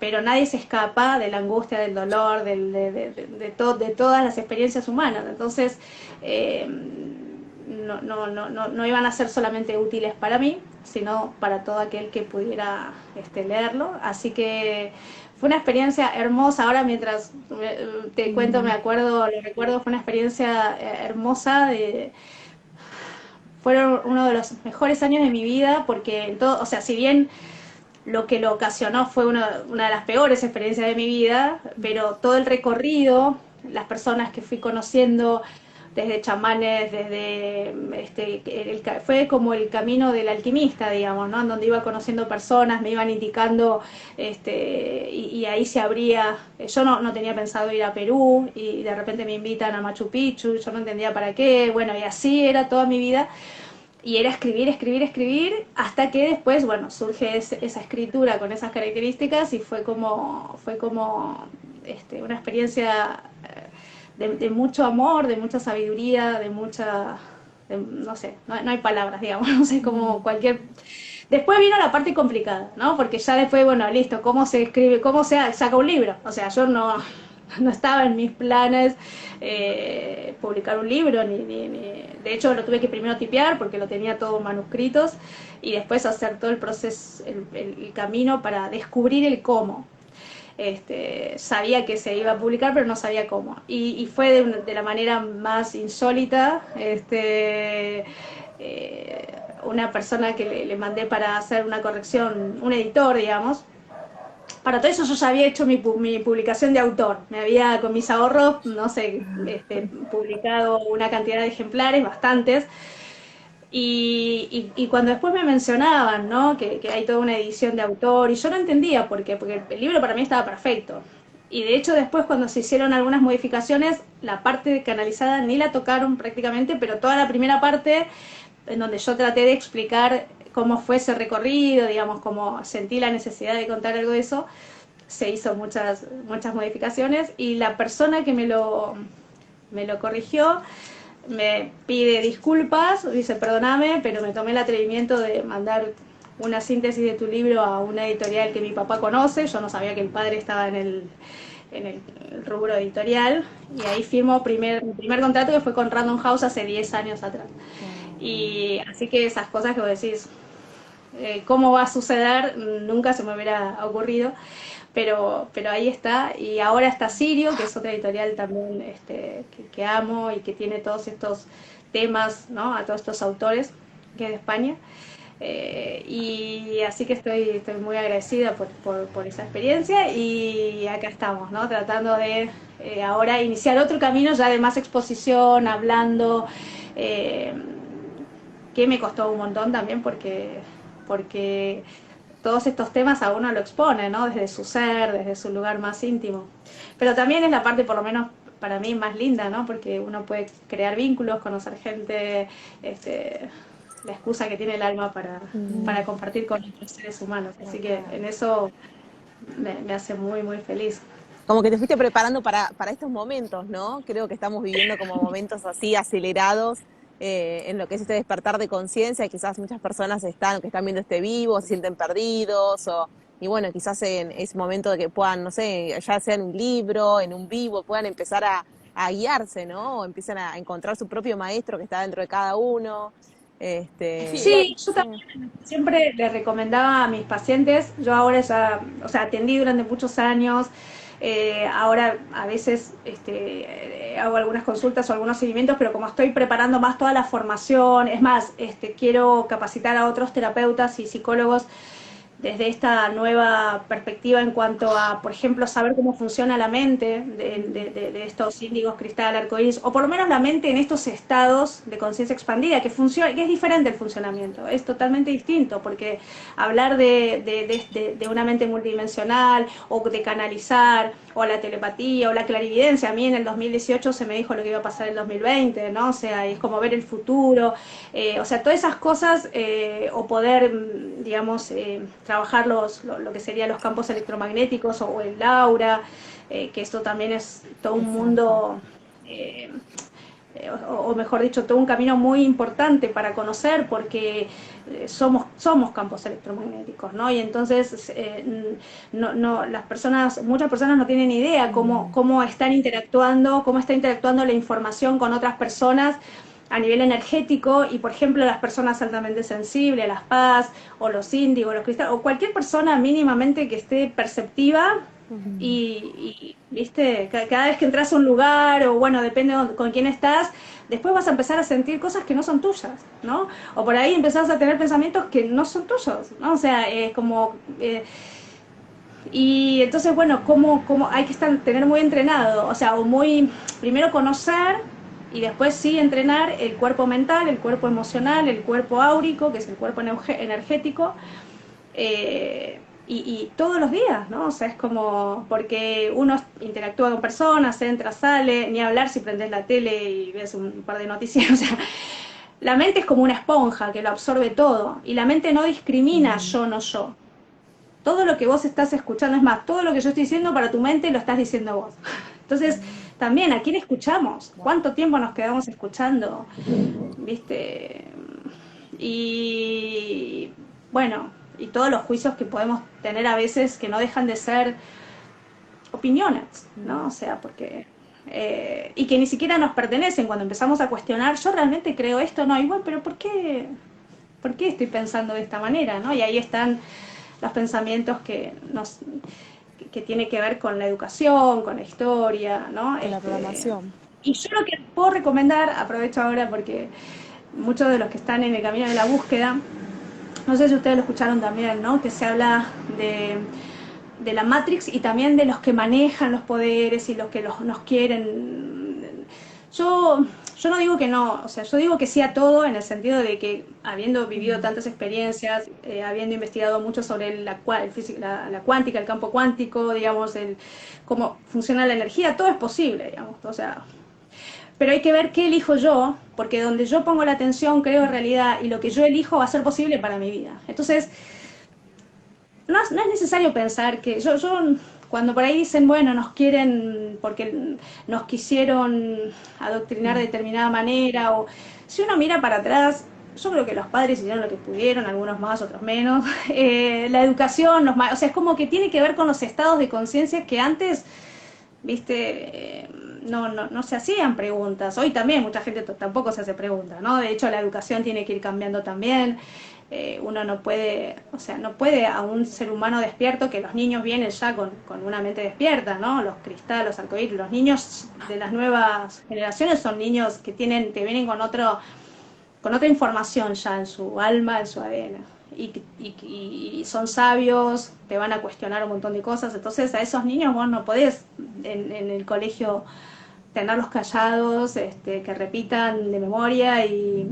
Speaker 3: pero nadie se escapa de la angustia, del dolor, de todas las experiencias humanas. Entonces, no iban a ser solamente útiles para mí, sino para todo aquel que pudiera leerlo. Así que fue una experiencia hermosa. Ahora mientras te cuento, me acuerdo, lo recuerdo, fue una experiencia hermosa. Fueron uno de los mejores años de mi vida, porque todo, o sea, si bien lo que lo ocasionó fue una de las peores experiencias de mi vida, pero todo el recorrido, las personas que fui conociendo, desde chamanes, desde, fue como el camino del alquimista, digamos, ¿no? En donde iba conociendo personas, me iban indicando, y ahí se abría, yo no tenía pensado ir a Perú, y de repente me invitan a Machu Picchu, yo no entendía para qué, bueno, y así era toda mi vida. Y era escribir, escribir, escribir, hasta que después, bueno, surge esa escritura con esas características y fue como una experiencia de mucho amor, de mucha sabiduría, no sé, no hay palabras, digamos, no sé, como cualquier... Después vino la parte complicada, ¿no? Porque ya después, bueno, listo, ¿cómo se escribe, cómo se saca un libro? O sea, yo no estaba en mis planes publicar un libro, de hecho lo tuve que primero tipear porque lo tenía todo en manuscritos y después hacer todo el proceso, el camino para descubrir el cómo. Sabía que se iba a publicar, pero no sabía cómo. Y fue de la manera más insólita. Una persona que le mandé para hacer una corrección, un editor, digamos. Para todo eso yo ya había hecho mi publicación de autor. Me había, con mis ahorros, no sé, publicado una cantidad de ejemplares, bastantes. Y cuando después me mencionaban, ¿no? Que hay toda una edición de autor, y yo no entendía por qué, porque el libro para mí estaba perfecto. Y de hecho después cuando se hicieron algunas modificaciones, la parte canalizada ni la tocaron prácticamente, pero toda la primera parte, en donde yo traté de explicar cómo fue ese recorrido, digamos, cómo sentí la necesidad de contar algo de eso, se hizo muchas modificaciones, y la persona que me lo corrigió me pide disculpas, dice perdóname, pero me tomé el atrevimiento de mandar una síntesis de tu libro a una editorial que mi papá conoce, yo no sabía que el padre estaba en el rubro editorial, y ahí firmó mi primer contrato, que fue con Random House hace 10 años atrás. Y así que esas cosas que vos decís, cómo va a suceder, nunca se me hubiera ocurrido. Pero ahí está, y ahora está Sirio, que es otra editorial también que amo y que tiene todos estos temas, ¿no? A todos estos autores, que es de España. Y así que estoy muy agradecida por esa experiencia, y acá estamos, ¿no? Tratando de ahora iniciar otro camino ya de más exposición, hablando, que me costó un montón también porque todos estos temas a uno lo expone, ¿no? Desde su ser, desde su lugar más íntimo. Pero también es la parte, por lo menos para mí, más linda, ¿no? Porque uno puede crear vínculos, conocer gente, la excusa que tiene el alma para compartir con otros seres humanos. Así que en eso me hace muy, muy feliz.
Speaker 2: Como que te fuiste preparando para estos momentos, ¿no? Creo que estamos viviendo como momentos así acelerados en lo que es este despertar de conciencia. Quizás muchas personas que están viendo este vivo se sienten perdidos, y bueno, quizás es momento de que puedan, no sé, ya sea en un libro, en un vivo, puedan empezar a guiarse, ¿no? O empiezan a encontrar su propio maestro que está dentro de cada uno.
Speaker 3: Sí, yo también siempre les recomendaba a mis pacientes, yo ahora ya, o sea, atendí durante muchos años, ahora a veces hago algunas consultas o algunos seguimientos, pero como estoy preparando más toda la formación, es más, quiero capacitar a otros terapeutas y psicólogos desde esta nueva perspectiva en cuanto a, por ejemplo, saber cómo funciona la mente de estos índigos, cristal, arcoíris, o por lo menos la mente en estos estados de conciencia expandida, que es diferente el funcionamiento, es totalmente distinto, porque hablar de una mente multidimensional, o de canalizar, o la telepatía, o la clarividencia, a mí en el 2018 se me dijo lo que iba a pasar en el 2020, ¿no? O sea, es como ver el futuro, o sea, todas esas cosas, o poder, digamos, trabajar lo que serían los campos electromagnéticos o el aura, que esto también es todo un mundo, o mejor dicho, todo un camino muy importante para conocer, porque somos campos electromagnéticos, ¿no? Y entonces muchas personas no tienen idea cómo están interactuando, cómo está interactuando la información con otras personas a nivel energético, y por ejemplo las personas altamente sensibles, las paz, o los índigos, los cristales, o cualquier persona mínimamente que esté perceptiva, y viste, cada vez que entras a un lugar, o bueno, depende con quién estás, después vas a empezar a sentir cosas que no son tuyas, ¿no? O por ahí empezás a tener pensamientos que no son tuyos, ¿no? O sea, es como... y entonces, bueno, ¿cómo hay que tener muy entrenado? O sea, primero conocer Y después sí entrenar el cuerpo mental, el cuerpo emocional, el cuerpo áurico, que es el cuerpo energético, y todos los días, ¿no? O sea, es como, porque uno interactúa con personas, entra, sale, ni hablar si prendes la tele y ves un par de noticias, o sea, la mente es como una esponja que lo absorbe todo, y la mente no discrimina yo, no yo. Todo lo que vos estás escuchando, es más, todo lo que yo estoy diciendo para tu mente lo estás diciendo vos. Entonces, también, ¿a quién escuchamos? ¿Cuánto tiempo nos quedamos escuchando? ¿Viste? Y bueno, y todos los juicios que podemos tener a veces que no dejan de ser opiniones, ¿no? O sea, porque... y que ni siquiera nos pertenecen cuando empezamos a cuestionar, yo realmente creo esto, no, igual, pero ¿por qué estoy pensando de esta manera, ¿no? Y ahí están los pensamientos que tiene que ver con la educación, con la historia, ¿no?
Speaker 1: Con la programación.
Speaker 3: Y yo lo que puedo recomendar, aprovecho ahora porque muchos de los que están en el camino de la búsqueda, no sé si ustedes lo escucharon también, ¿no? Que se habla de la Matrix y también de los que manejan los poderes y los que nos quieren. Yo no digo que no, o sea, yo digo que sí a todo en el sentido de que habiendo vivido tantas experiencias, habiendo investigado mucho sobre la cuántica, el campo cuántico, digamos, cómo funciona la energía, todo es posible, digamos, o sea, pero hay que ver qué elijo yo, porque donde yo pongo la atención creo en realidad y lo que yo elijo va a ser posible para mi vida. Entonces, no es necesario pensar que yo cuando por ahí dicen, bueno, nos quieren porque nos quisieron adoctrinar de determinada manera, o si uno mira para atrás, yo creo que los padres hicieron lo que pudieron, algunos más, otros menos. La educación, o sea, es como que tiene que ver con los estados de conciencia que antes, viste, no se hacían preguntas. Hoy también mucha gente tampoco se hace preguntas, ¿no? De hecho, la educación tiene que ir cambiando también. Uno no puede, o sea, no puede a un ser humano despierto, que los niños vienen ya con una mente despierta, ¿no? Los cristales, los arcoíris, los niños de las nuevas generaciones son niños que vienen con otra información ya en su alma, en su ADN. Y son sabios, te van a cuestionar un montón de cosas. Entonces a esos niños vos no podés en el colegio tenerlos callados, que repitan de memoria y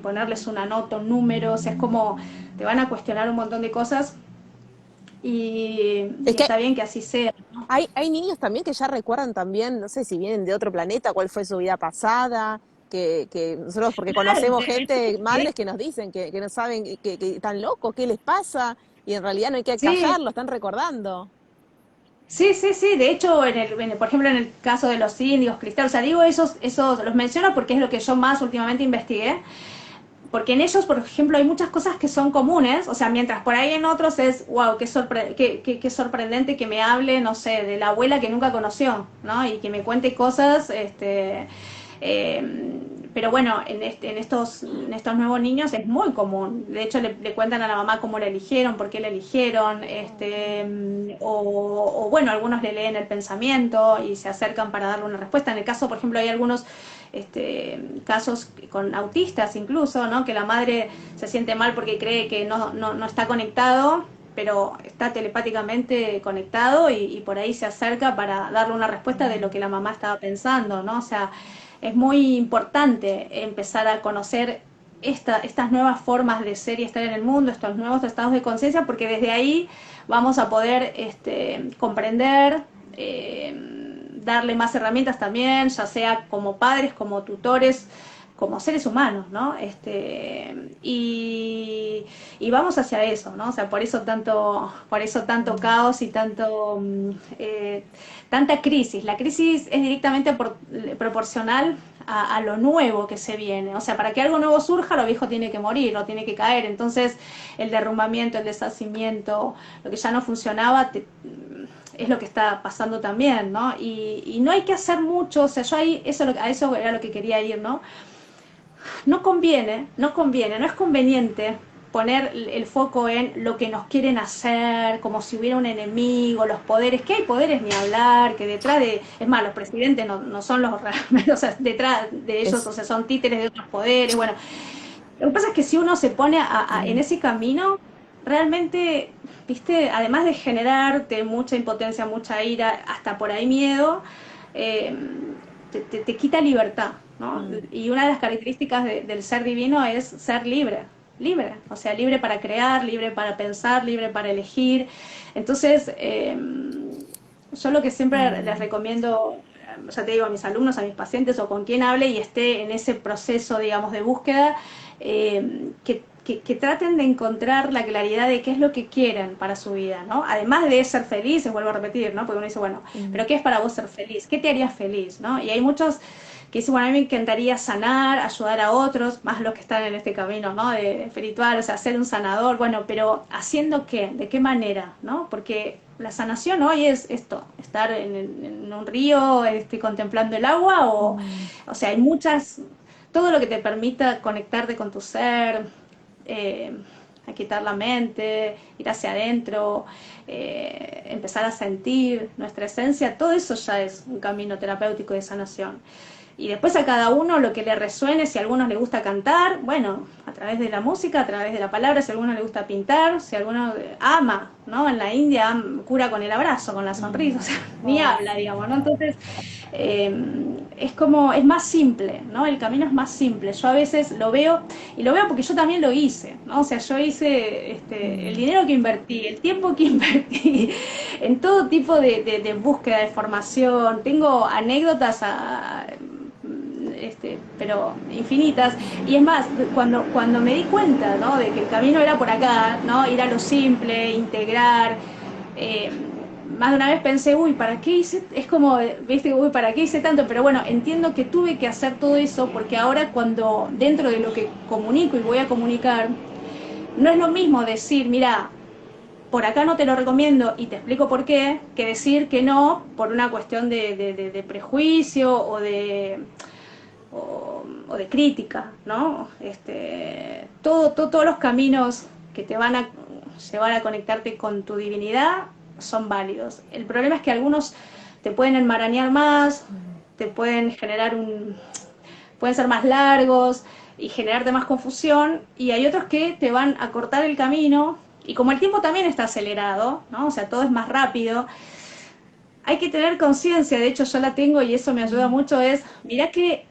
Speaker 3: ponerles una nota, un número, o sea, es como te van a cuestionar un montón de cosas y
Speaker 2: Es que
Speaker 3: está bien que así sea.
Speaker 2: hay niños también que ya recuerdan también, no sé si vienen de otro planeta, cuál fue su vida pasada, que nosotros, porque
Speaker 3: Claro,
Speaker 2: conocemos gente, madres que nos dicen que no saben, que están locos, qué les pasa, y en realidad no hay que
Speaker 3: sí,
Speaker 2: callarlo, están recordando.
Speaker 3: sí, de hecho, por ejemplo, en el caso de los indios, cristales, o sea, digo esos los menciono porque es lo que yo más últimamente investigué, porque en ellos, por ejemplo, hay muchas cosas que son comunes, o sea, mientras por ahí en otros es, wow, qué sorprendente que me hable, no sé, de la abuela que nunca conoció, ¿no? Y que me cuente cosas, pero bueno, en estos nuevos niños es muy común. De hecho, le cuentan a la mamá cómo la eligieron, por qué la eligieron, o bueno, algunos le leen el pensamiento y se acercan para darle una respuesta. En el caso, por ejemplo, hay algunos casos con autistas incluso, ¿no? Que la madre se siente mal porque cree que no está conectado, pero está telepáticamente conectado y por ahí se acerca para darle una respuesta de lo que la mamá estaba pensando, ¿no? O sea, es muy importante empezar a conocer estas nuevas formas de ser y estar en el mundo, estos nuevos estados de conciencia, porque desde ahí vamos a poder comprender, darle más herramientas también, ya sea como padres, como tutores, como seres humanos, ¿no? Y vamos hacia eso, ¿no? O sea, por eso tanto caos y tanta crisis. La crisis es directamente proporcional a lo nuevo que se viene. O sea, para que algo nuevo surja, lo viejo tiene que morir, lo tiene que caer. Entonces, el derrumbamiento, el deshacimiento, lo que ya no funcionaba, es lo que está pasando también, ¿no? Y no hay que hacer mucho, o sea, yo ahí, a eso era lo que quería ir, ¿no? No conviene, no es conveniente poner el foco en lo que nos quieren hacer, como si hubiera un enemigo, los poderes, que hay poderes ni hablar, que detrás es más, los presidentes no son los realmente, o sea, detrás de ellos, o sea, son títeres de otros poderes, bueno, lo que pasa es que si uno se pone en ese camino, realmente, viste, además de generarte mucha impotencia, mucha ira, hasta por ahí miedo, te quita libertad, ¿no? Y una de las características del ser divino es ser libre, o sea, libre para crear, libre para pensar, libre para elegir. Entonces, yo lo que siempre les recomiendo, o sea, te digo a mis alumnos, a mis pacientes o con quien hable y esté en ese proceso, digamos, de búsqueda, que traten de encontrar la claridad de qué es lo que quieren para su vida, ¿no? Además de ser felices, vuelvo a repetir, ¿no? Porque uno dice, bueno, pero ¿qué es para vos ser feliz? ¿Qué te haría feliz, no? Y hay muchos que dicen, bueno, a mí me encantaría sanar, ayudar a otros, más los que están en este camino, ¿no? De espiritual, o sea, ser un sanador, bueno, pero ¿haciendo qué? ¿De qué manera, no? Porque la sanación hoy es esto, estar en un río, contemplando el agua, o sea, hay muchas, todo lo que te permita conectarte con tu ser, a quitar la mente, ir hacia adentro, empezar a sentir nuestra esencia, todo eso ya es un camino terapéutico de sanación. Y después a cada uno lo que le resuene, si a algunos le gusta cantar, bueno, a través de la música, a través de la palabra, si a alguno le gusta pintar, si a alguno ama, ¿no? En la India cura con el abrazo, con la sonrisa, o sea, ni habla, digamos, ¿no? Entonces, es como, es más simple, ¿no? El camino es más simple. Yo a veces lo veo, y lo veo porque yo también lo hice, ¿no? O sea, yo hice el dinero que invertí, el tiempo que invertí en todo tipo de búsqueda, de formación. Tengo anécdotas pero infinitas, y es más, cuando me di cuenta, ¿no? De que el camino era por acá, ¿no? Ir a lo simple, integrar, más de una vez pensé, uy, ¿para qué hice? Es como, viste, uy, ¿para qué hice tanto? Pero bueno, entiendo que tuve que hacer todo eso porque ahora cuando dentro de lo que comunico y voy a comunicar, no es lo mismo decir, mira, por acá no te lo recomiendo y te explico por qué, que decir que no por una cuestión de prejuicio o de crítica, ¿no? Todos los caminos que te van a llevar a conectarte con tu divinidad son válidos. El problema es que algunos te pueden enmarañar más, te pueden generar pueden ser más largos y generarte más confusión, y hay otros que te van a cortar el camino, y como el tiempo también está acelerado, ¿no? O sea, todo es más rápido, hay que tener conciencia, de hecho yo la tengo y eso me ayuda mucho, es, mirá que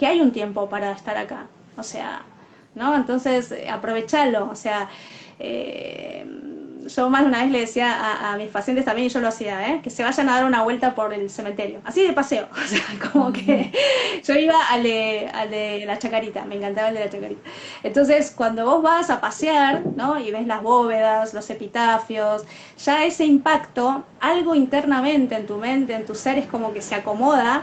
Speaker 3: hay un tiempo para estar acá, o sea, ¿no? Entonces, aprovecharlo, o sea, yo más de una vez le decía a mis pacientes también, y yo lo hacía, que se vayan a dar una vuelta por el cementerio, así de paseo, o sea, como que yo iba al de la Chacarita, me encantaba el de la Chacarita. Entonces, cuando vos vas a pasear, ¿no? Y ves las bóvedas, los epitafios, ya ese impacto, algo internamente en tu mente, en tu ser, es como que se acomoda,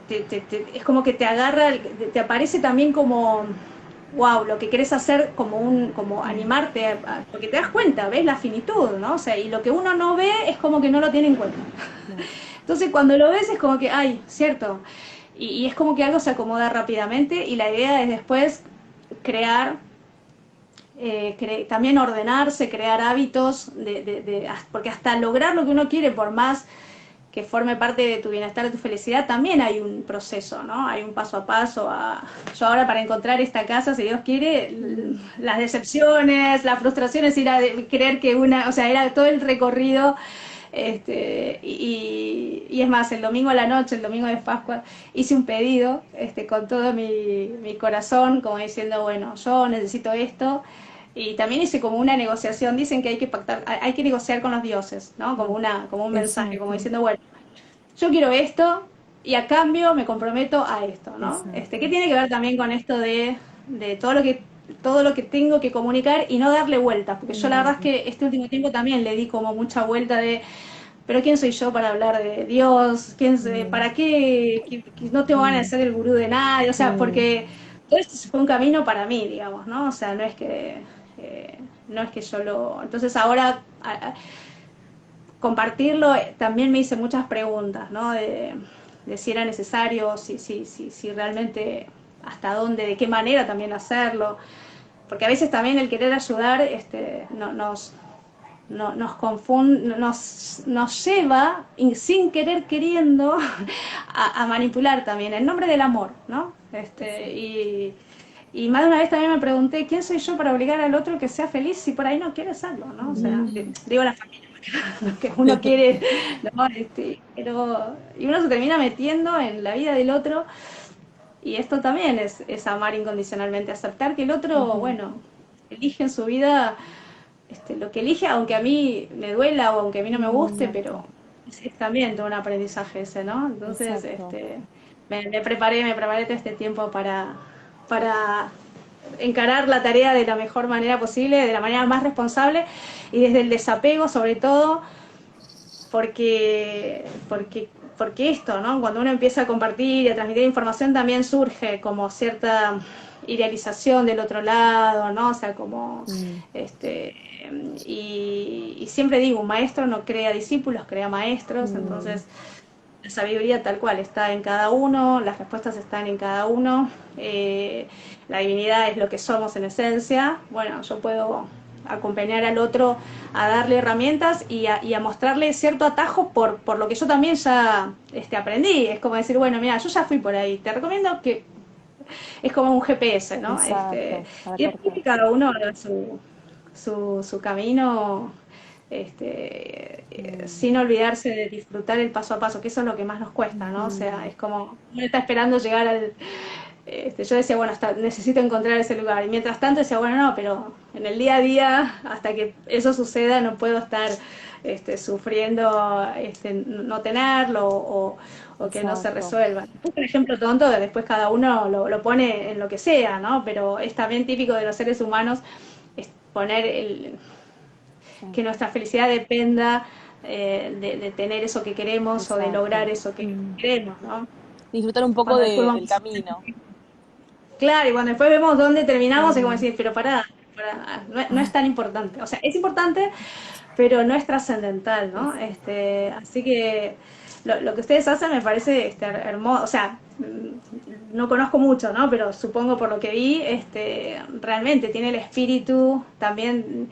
Speaker 3: es como que te agarra, te aparece también como, wow, lo que querés hacer, como animarte, porque te das cuenta, ves la finitud, ¿no? O sea, y lo que uno no ve es como que no lo tiene en cuenta. Entonces cuando lo ves es como que, ay, cierto, y es como que algo se acomoda rápidamente, y la idea es después crear, también ordenarse, crear hábitos, porque hasta lograr lo que uno quiere, por más que forme parte de tu bienestar, de tu felicidad, también hay un proceso, ¿no? Hay un paso a paso. Yo ahora, para encontrar esta casa, si Dios quiere, las decepciones, las frustraciones, ir a creer que o sea, era todo el recorrido, y es más, el domingo a la noche, el domingo de Pascua, hice un pedido, con todo mi corazón, como diciendo, bueno, yo necesito esto. Y también hice como una negociación, dicen que hay que pactar, hay que negociar con los dioses, ¿no? Como un mensaje, como diciendo, bueno, yo quiero esto y a cambio me comprometo a esto, ¿no? ¿Qué tiene que ver también con esto de todo lo que tengo que comunicar y no darle vueltas? Porque yo la verdad es que este último tiempo también le di como mucha vuelta pero ¿quién soy yo para hablar de Dios? ¿Para qué? Que no tengo ganas de ser el gurú de nadie, o sea, porque todo esto fue un camino para mí, digamos, ¿no? O sea, no es que yo Entonces ahora compartirlo, también me hice muchas preguntas, ¿no? De si era necesario, si realmente, hasta dónde, de qué manera también hacerlo, porque a veces también el querer ayudar nos confunde, nos lleva, sin querer queriendo, a manipular también, en nombre del amor, ¿no? Y más de una vez también me pregunté, ¿quién soy yo para obligar al otro que sea feliz si por ahí no quiere serlo, ¿no? O sea, digo la familia, lo que uno quiere, ¿no? Y uno se termina metiendo en la vida del otro, y esto también es amar incondicionalmente, aceptar que el otro,
Speaker 1: Ujú.
Speaker 3: bueno, elige en su vida lo que elige, aunque a mí me duela o aunque a mí no me guste, pero
Speaker 1: Exacto,
Speaker 3: es también todo un aprendizaje ese, ¿no? Entonces,
Speaker 1: exacto.
Speaker 3: me preparé todo este tiempo para encarar la tarea de la mejor manera posible, de la manera más responsable y desde el desapego sobre todo, porque esto, ¿no? Cuando uno empieza a compartir y a transmitir información también surge como cierta idealización del otro lado, ¿no? O sea, como
Speaker 1: Mm,
Speaker 3: este y siempre digo, un maestro no crea discípulos, crea maestros,
Speaker 1: mm,
Speaker 3: entonces la sabiduría tal cual está en cada uno, las respuestas están en cada uno, la divinidad es lo que somos en esencia. Bueno, yo puedo acompañar al otro a darle herramientas y a mostrarle cierto atajo por lo que yo también ya aprendí. Es como decir, bueno, mira, yo ya fui por ahí, te recomiendo que es como un GPS, ¿no?
Speaker 1: exacto, para
Speaker 3: Y después
Speaker 1: cortar.
Speaker 3: que cada uno haga su camino,
Speaker 1: Mm,
Speaker 3: sin olvidarse de disfrutar el paso a paso, que eso es lo que más nos cuesta, ¿no? O sea,
Speaker 1: ujú,
Speaker 3: es como uno está esperando llegar al... yo decía, bueno, necesito encontrar ese lugar. Y mientras tanto decía, bueno, no, pero en el día a día, hasta que eso suceda, no puedo estar sufriendo no tenerlo o que no se
Speaker 1: exacto.
Speaker 3: resuelva. Un ejemplo tonto, después cada uno lo pone en lo que sea, ¿no? Pero es también típico de los seres humanos poner
Speaker 1: Sí,
Speaker 3: que nuestra felicidad dependa de tener eso que queremos o de lograr
Speaker 1: exacto.
Speaker 3: eso que
Speaker 1: Mm.
Speaker 3: queremos, ¿no?
Speaker 1: Disfrutar un poco
Speaker 3: Cuando después
Speaker 1: del
Speaker 3: vamos...
Speaker 1: camino.
Speaker 3: Claro, y cuando después vemos dónde terminamos, es como
Speaker 1: Mm,
Speaker 3: decir, pero no es tan importante. O sea, es importante, pero no es trascendental, ¿no?
Speaker 1: exacto.
Speaker 3: Así que lo que ustedes hacen me parece hermoso. O sea, no conozco mucho, ¿no? Pero supongo por lo que vi, realmente tiene el espíritu también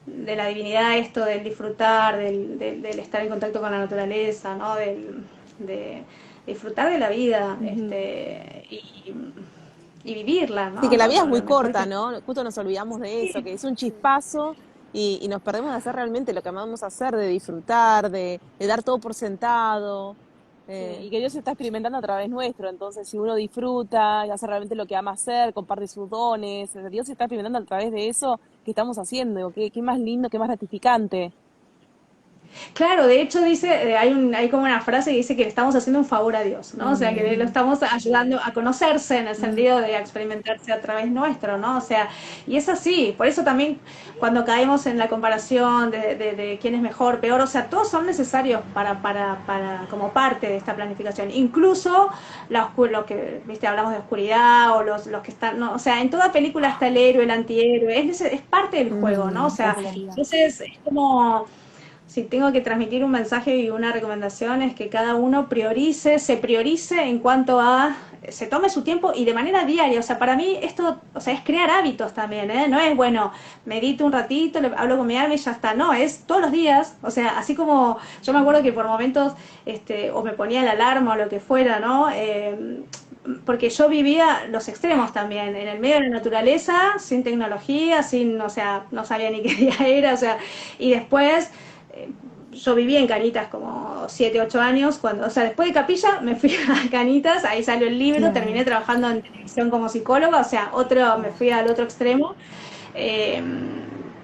Speaker 3: de la divinidad, esto del disfrutar, del estar en contacto con la naturaleza, ¿no? De disfrutar de la vida,
Speaker 1: Ujú.
Speaker 3: y vivirla,
Speaker 1: Sí,
Speaker 3: ¿no?
Speaker 1: que la vida es
Speaker 3: Lo
Speaker 1: muy
Speaker 3: mejor
Speaker 1: corta,
Speaker 3: que...
Speaker 1: ¿no? Justo nos olvidamos de eso,
Speaker 3: Sí,
Speaker 1: que es un chispazo y nos perdemos de hacer realmente lo que amamos hacer, de disfrutar, de dar todo por sentado,
Speaker 3: sí.
Speaker 1: y que Dios se está experimentando a través nuestro. Entonces, si uno disfruta y hace realmente lo que ama hacer, comparte sus dones, Dios se está experimentando a través de eso que estamos haciendo. Qué más lindo, qué más gratificante.
Speaker 3: Claro, de hecho dice, hay como una frase que dice que le estamos haciendo un favor a Dios, ¿no? O sea, que lo
Speaker 1: Mm,
Speaker 3: estamos ayudando a conocerse en el
Speaker 1: mm,
Speaker 3: sentido de experimentarse a través nuestro, ¿no? O sea, y es así, por eso también cuando caemos en la comparación de quién es mejor, peor, o sea, todos son necesarios para como parte de esta planificación. Incluso lo que, viste, hablamos de oscuridad o los que están, no, o sea, en toda película está el héroe, el antihéroe, es parte del juego, ¿no? O sea,
Speaker 1: totalmente.
Speaker 3: entonces es como si tengo que transmitir un mensaje y una recomendación es que cada uno se priorice en cuanto a, se tome su tiempo y de manera diaria. O sea, para mí esto, o sea, es crear hábitos también, ¿eh? No es, bueno, medito un ratito, hablo con mi alma y ya está. No, es todos los días. O sea, así como yo me acuerdo que por momentos, o me ponía la alarma o lo que fuera, ¿no? Porque yo vivía los extremos también, en el medio de la naturaleza, sin tecnología, o sea, no sabía ni qué día era, o sea, y después yo viví en Canitas como 7 8 años, o sea, después de Capilla me fui a Canitas, ahí salió el libro,
Speaker 1: Claro,
Speaker 3: terminé trabajando en televisión como psicóloga, o sea, me
Speaker 1: claro.
Speaker 3: fui al otro extremo, eh,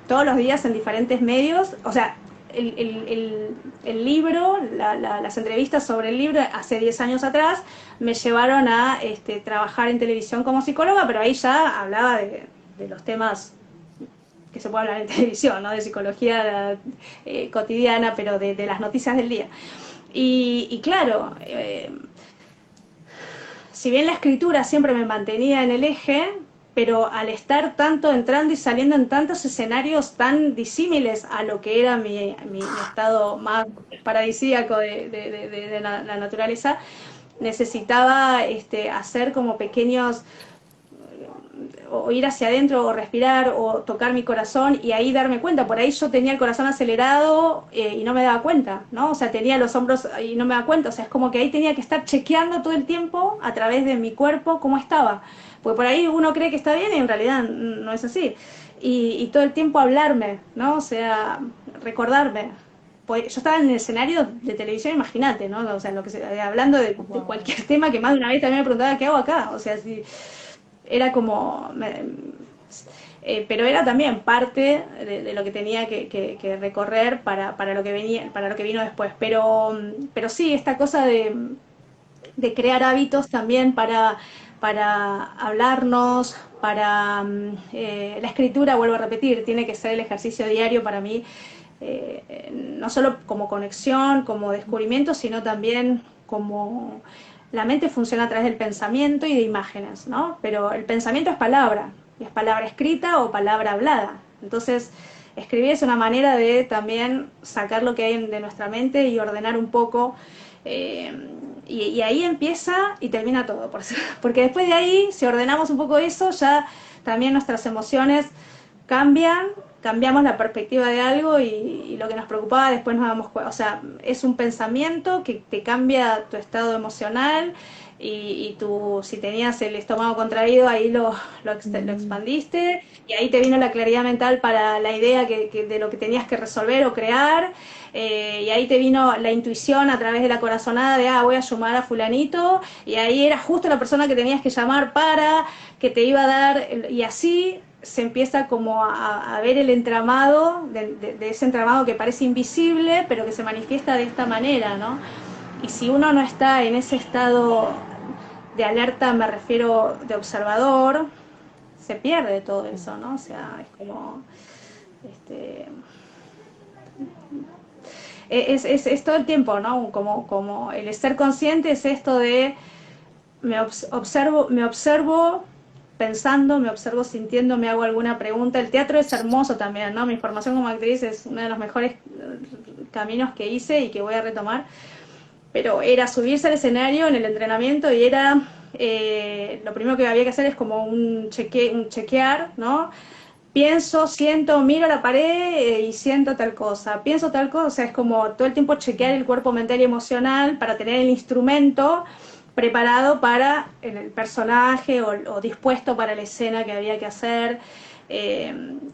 Speaker 3: todos los días en diferentes medios, o sea, el libro, las entrevistas sobre el libro hace 10 años atrás me llevaron a trabajar en televisión como psicóloga, pero ahí ya hablaba de los temas que se puede hablar en televisión, ¿no? De psicología cotidiana, pero de las noticias del día. Y claro, si bien la escritura siempre me mantenía en el eje, pero al estar tanto entrando y saliendo en tantos escenarios tan disímiles a lo que era mi estado más paradisíaco de la naturaleza, necesitaba hacer como pequeños o ir hacia adentro o respirar o tocar mi corazón y ahí darme cuenta. Por ahí yo tenía el corazón acelerado y no me daba cuenta, ¿no? O sea, tenía los hombros y no me daba cuenta. O sea, es como que ahí tenía que estar chequeando todo el tiempo a través de mi cuerpo cómo estaba. Porque por ahí uno cree que está bien y en realidad no es así. Y todo el tiempo hablarme, ¿no? O sea, recordarme. yo estaba en el escenario de televisión, imagínate, ¿no? O sea, hablando de cualquier tema que más de una vez también me preguntaba, ¿qué hago acá? O sea, si era como... pero era también parte de lo que tenía que recorrer para lo que venía, para lo que vino después. Pero sí, esta cosa de crear hábitos también para hablarnos, para la escritura, vuelvo a repetir, tiene que ser el ejercicio diario para mí, no solo como conexión, como descubrimiento, sino también como la mente funciona a través del pensamiento y de imágenes, ¿no? Pero el pensamiento es palabra escrita o palabra hablada. Entonces, escribir es una manera de también sacar lo que hay de nuestra mente y ordenar un poco. Y ahí empieza y termina todo. Porque después de ahí, si ordenamos un poco eso, ya también nuestras emociones cambiamos la perspectiva de algo y lo que nos preocupaba después nos damos cuenta. O sea, es un pensamiento que te cambia tu estado emocional y si tenías el estómago contraído, ahí lo expandiste y ahí te vino la claridad mental para la idea de lo que tenías que resolver o crear. Y ahí te vino la intuición a través de la corazonada de, voy a llamar a fulanito, y ahí era justo la persona que tenías que llamar para que te iba a dar, y así se empieza como a ver el entramado, de ese entramado que parece invisible, pero que se manifiesta de esta manera, ¿no? Y si uno no está en ese estado de alerta, me refiero de observador, se pierde todo eso, ¿no? O sea, es como... Es todo el tiempo, ¿no? Como el ser consciente es esto de me observo pensando, me observo sintiendo, me hago alguna pregunta. El teatro es hermoso también, ¿no? Mi formación como actriz es uno de los mejores caminos que hice y que voy a retomar. Pero era subirse al escenario en el entrenamiento y era lo primero que había que hacer es como un chequear, ¿no? Pienso, siento, miro la pared y siento tal cosa, pienso tal cosa, o sea, es como todo el tiempo chequear el cuerpo mental y emocional para tener el instrumento preparado para el personaje o dispuesto para la escena que había que hacer.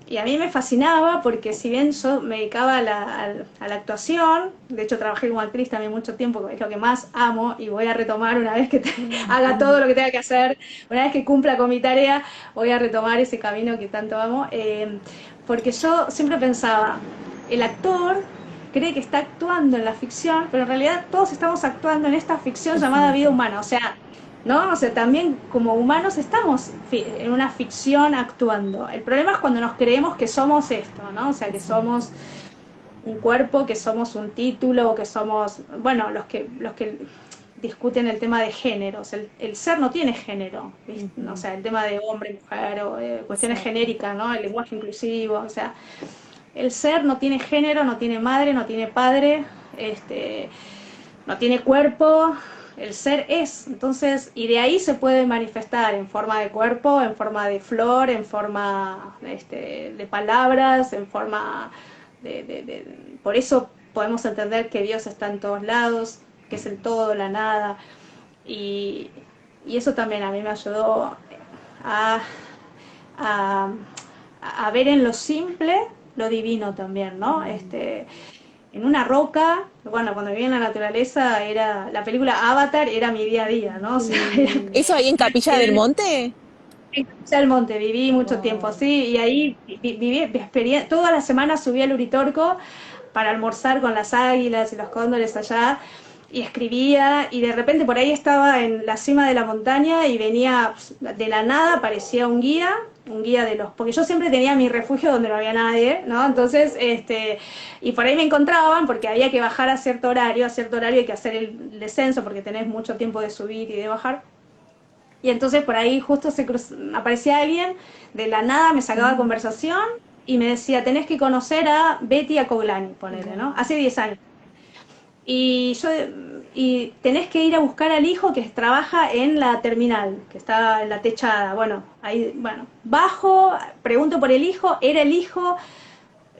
Speaker 3: Y a mí me fascinaba porque si bien yo me dedicaba a la actuación, de hecho trabajé como actriz también mucho tiempo, es lo que más amo y voy a retomar una vez que haga todo lo que tenga que hacer, una vez que cumpla con mi tarea, voy a retomar ese camino que tanto amo, porque yo siempre pensaba, el actor cree que está actuando en la ficción, pero en realidad todos estamos actuando en esta ficción llamada vida humana, o sea, ¿no? O sea, también como humanos estamos en una ficción actuando. El problema es cuando nos creemos que somos esto, ¿no? O sea, que somos un cuerpo, que somos un título, que somos, bueno, los que discuten el tema de géneros. El ser no tiene género, ¿viste? O sea, el tema de hombre, mujer, o cuestiones genéricas, ¿no? El lenguaje inclusivo, o sea, el ser no tiene género, no tiene madre, no tiene padre, no tiene cuerpo. El ser es, entonces, y de ahí se puede manifestar en forma de cuerpo, en forma de flor, en forma de palabras, en forma por eso podemos entender que Dios está en todos lados, que es el todo, la nada, y eso también a mí me ayudó a ver en lo simple lo divino también, ¿no? En una roca, bueno, cuando vivía en la naturaleza, la película Avatar era mi día a día, ¿no? O sea,
Speaker 2: ¿Eso ahí en Capilla del Monte?
Speaker 3: en Capilla del Monte viví mucho tiempo, sí, y ahí viví todas las semanas subí al Uritorco para almorzar con las águilas y los cóndores allá, y escribía, y de repente por ahí estaba en la cima de la montaña y venía de la nada, aparecía un guía de porque yo siempre tenía mi refugio donde no había nadie, ¿no? Entonces, y por ahí me encontraban porque había que bajar a cierto horario hay que hacer el descenso porque tenés mucho tiempo de subir y de bajar. Y entonces por ahí justo aparecía alguien, de la nada me sacaba conversación y me decía, tenés que conocer a Betty Acoglani, ponele, ¿no? Hace 10 años. Y tenés que ir a buscar al hijo que trabaja en la terminal, que está en la techada. Bueno, ahí, bueno, bajo, pregunto por el hijo, era el hijo,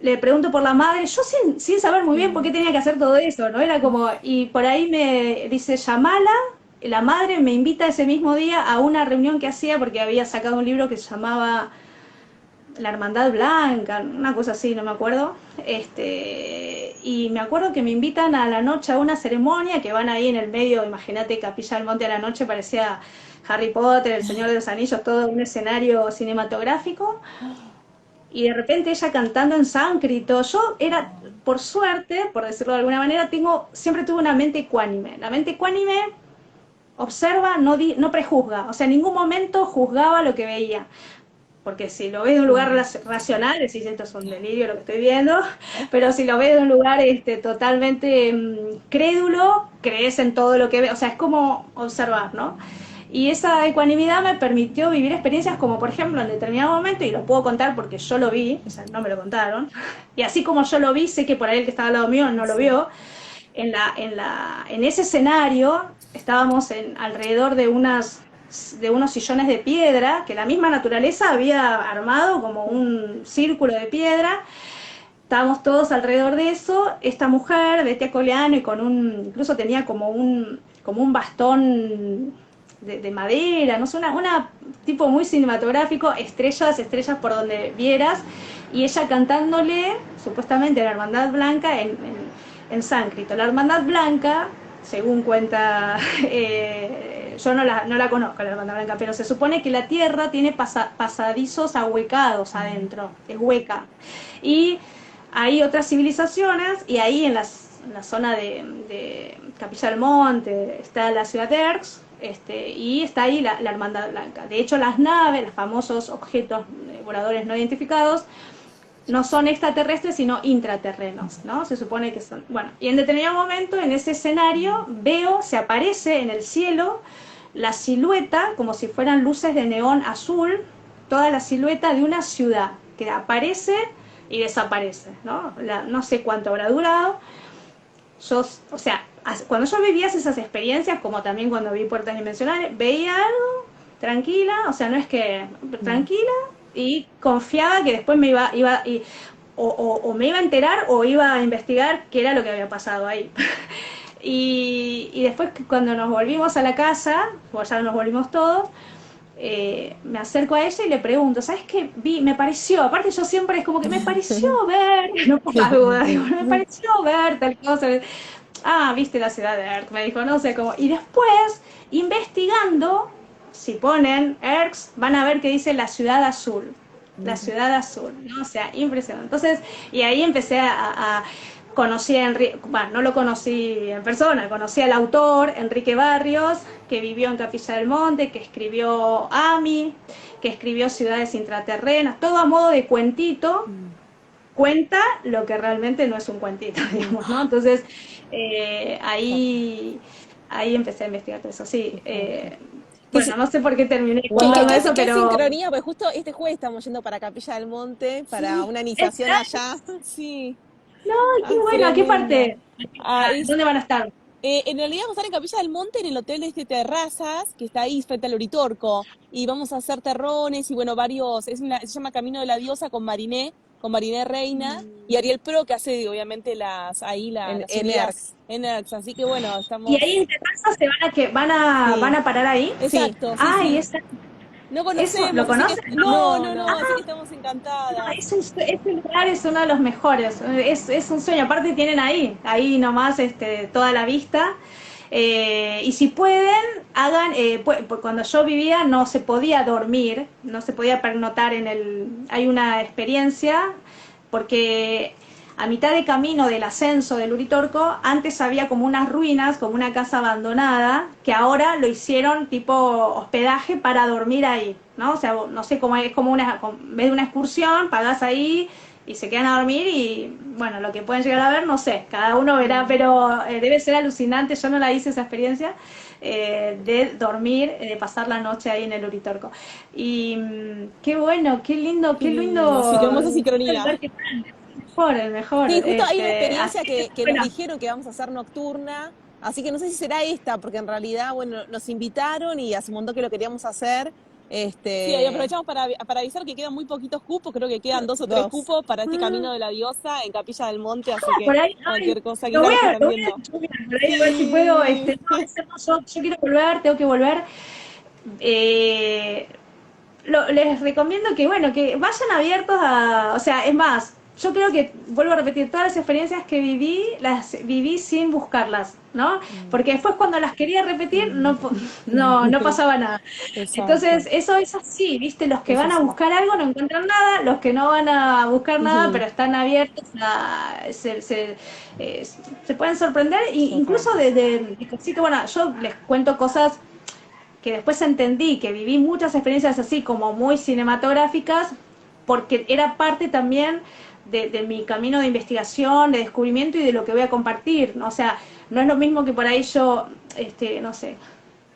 Speaker 3: le pregunto por la madre, yo sin saber muy bien por qué tenía que hacer todo eso, ¿no? Era como, y por ahí me dice, llamala, la madre me invita ese mismo día a una reunión que hacía porque había sacado un libro que se llamaba la Hermandad Blanca, una cosa así, no me acuerdo. Y me acuerdo que me invitan a la noche a una ceremonia que van ahí en el medio, imagínate, Capilla del Monte a la noche, parecía Harry Potter, El Señor de los Anillos, todo un escenario cinematográfico. Y de repente ella cantando en sánscrito. Yo era, por suerte, por decirlo de alguna manera, siempre tuve una mente ecuánime. La mente ecuánime observa, no prejuzga. O sea, en ningún momento juzgaba lo que veía. Porque si lo ves de un lugar racional, decís, esto es un delirio lo que estoy viendo, pero si lo ves de un lugar totalmente crédulo, crees en todo lo que ves, o sea, es como observar, ¿no? Y esa ecuanimidad me permitió vivir experiencias como, por ejemplo, en determinado momento, y lo puedo contar porque yo lo vi, o sea, no me lo contaron, y así como yo lo vi, sé que por ahí el que estaba al lado mío no lo vio. En ese escenario estábamos alrededor de unos sillones de piedra que la misma naturaleza había armado como un círculo de piedra. Estábamos todos alrededor de eso. Esta mujer, Betty Coleano, y incluso tenía como un bastón de madera, no sé, una tipo muy cinematográfico, estrellas por donde vieras, y ella cantándole supuestamente a la Hermandad Blanca en sánscrito. La Hermandad Blanca, según cuenta, yo no la conozco, la Hermandad Blanca, pero se supone que la tierra tiene pasadizos ahuecados adentro, es hueca. Y hay otras civilizaciones, y ahí en la zona de Capilla del Monte está la ciudad de Erx, y está ahí la Hermandad Blanca. De hecho, las naves, los famosos objetos voladores no identificados, no son extraterrestres, sino intraterrenos, ¿no? Se supone que son. Bueno, y en determinado momento, en ese escenario, se aparece en el cielo la silueta, como si fueran luces de neón azul, toda la silueta de una ciudad que aparece y desaparece, ¿no? No sé cuánto habrá durado. O sea, cuando yo vivía esas experiencias, como también cuando vi Puertas Dimensionales, veía algo tranquila, o sea, no es que tranquila, y confiaba que después me o me iba a enterar o iba a investigar qué era lo que había pasado ahí. Y después, cuando nos volvimos a la casa, o ya nos volvimos todos, me acerco a ella y le pregunto, ¿sabes qué? Me pareció, aparte yo siempre es como que me pareció ver, no por la duda, digo, me pareció ver tal cosa. Ah, viste la ciudad de Erx, me dijo, no sé cómo. Y después, investigando, si ponen Erx, van a ver que dice la ciudad azul. La ciudad azul, ¿no? O sea, impresionante. Entonces, y ahí empecé conocí a Enrique, bueno, no lo conocí en persona, conocí al autor, Enrique Barrios, que vivió en Capilla del Monte, que escribió Ami, que escribió Ciudades Intraterrenas, todo a modo de cuentito, cuenta lo que realmente no es un cuentito, digamos, ¿no? Entonces, ahí empecé a investigar todo eso, sí. Bueno, no sé por qué terminé contando eso,
Speaker 2: qué
Speaker 3: pero...
Speaker 2: sincronía, pues justo este jueves estamos yendo para Capilla del Monte, para una iniciación allá.
Speaker 1: Sí.
Speaker 3: No, qué bueno, ¿a qué parte?
Speaker 1: Es
Speaker 3: ¿Dónde van a estar?
Speaker 1: En realidad vamos a estar en Capilla del Monte, en el hotel de Terrazas, que está ahí frente al Uritorco, y vamos a hacer terrones y bueno, se llama Camino de la Diosa con Mariné Reina, y Ariel Pro, que hace obviamente las
Speaker 2: En
Speaker 1: subidas
Speaker 2: Erx.
Speaker 1: en Erx, así que bueno,
Speaker 3: ¿Y
Speaker 1: estamos...
Speaker 3: ahí en Terraza van a parar ahí?
Speaker 1: Exacto, sí,
Speaker 3: Ah,
Speaker 1: sí. No
Speaker 3: eso, ¿lo
Speaker 1: conocemos, así que...
Speaker 3: conoces?
Speaker 1: No, así que
Speaker 3: Ah,
Speaker 1: estamos
Speaker 3: no,
Speaker 1: encantadas.
Speaker 3: ese lugar es uno de los mejores, es un sueño, aparte tienen ahí nomás toda la vista. Y si pueden, hagan, cuando yo vivía no se podía dormir, no se podía pernoctar hay una experiencia, porque a mitad de camino del ascenso del Uritorco, antes había como unas ruinas, como una casa abandonada, que ahora lo hicieron tipo hospedaje para dormir ahí, ¿no? O sea, no sé cómo es, como en vez de una excursión, pagás ahí y se quedan a dormir y, bueno, lo que pueden llegar a ver, no sé, cada uno verá, pero debe ser alucinante, yo no la hice esa experiencia, de dormir, de pasar la noche ahí en el Uritorco. Y qué bueno, qué lindo,
Speaker 1: Qué lindo, sí, qué hermosa sincronía.
Speaker 3: El mejor.
Speaker 1: Sí, justo hay una
Speaker 3: Así
Speaker 1: experiencia que nos
Speaker 3: bueno,
Speaker 1: dijeron que vamos a hacer nocturna, así que no sé si será esta, porque en realidad, bueno, nos invitaron y hace un montón que lo queríamos hacer. Sí, ahí aprovechamos para avisar que quedan muy poquitos cupos, creo que quedan 2 o 3
Speaker 2: Dos.
Speaker 1: cupos para este Camino de la Diosa en Capilla del Monte, así que
Speaker 3: por ahí, ay,
Speaker 1: cualquier cosa, quizás lo que están
Speaker 3: lo voy a
Speaker 1: viendo.
Speaker 3: estudiar, por ahí a ver si puedo,
Speaker 1: Sí.
Speaker 3: no, yo quiero volver, tengo que volver. Eh, les recomiendo que, bueno, que vayan abiertos a, o sea, es más, yo creo que, vuelvo a repetir, todas las experiencias que viví, las viví sin buscarlas, ¿no? Porque después cuando las quería repetir, no pasaba nada.
Speaker 1: Exacto,
Speaker 3: Entonces, eso es así, ¿viste? Los que
Speaker 1: es
Speaker 3: van a
Speaker 1: así.
Speaker 3: buscar algo no encuentran nada, los que no van a buscar nada, pero están abiertos a, se pueden sorprender, e
Speaker 1: Total.
Speaker 3: incluso de cosita, bueno, yo les cuento cosas que después entendí, que viví muchas experiencias así como muy cinematográficas, porque era parte también de mi camino de investigación, de descubrimiento y de lo que voy a compartir, ¿no? O sea, no es lo mismo que por ahí yo, no sé,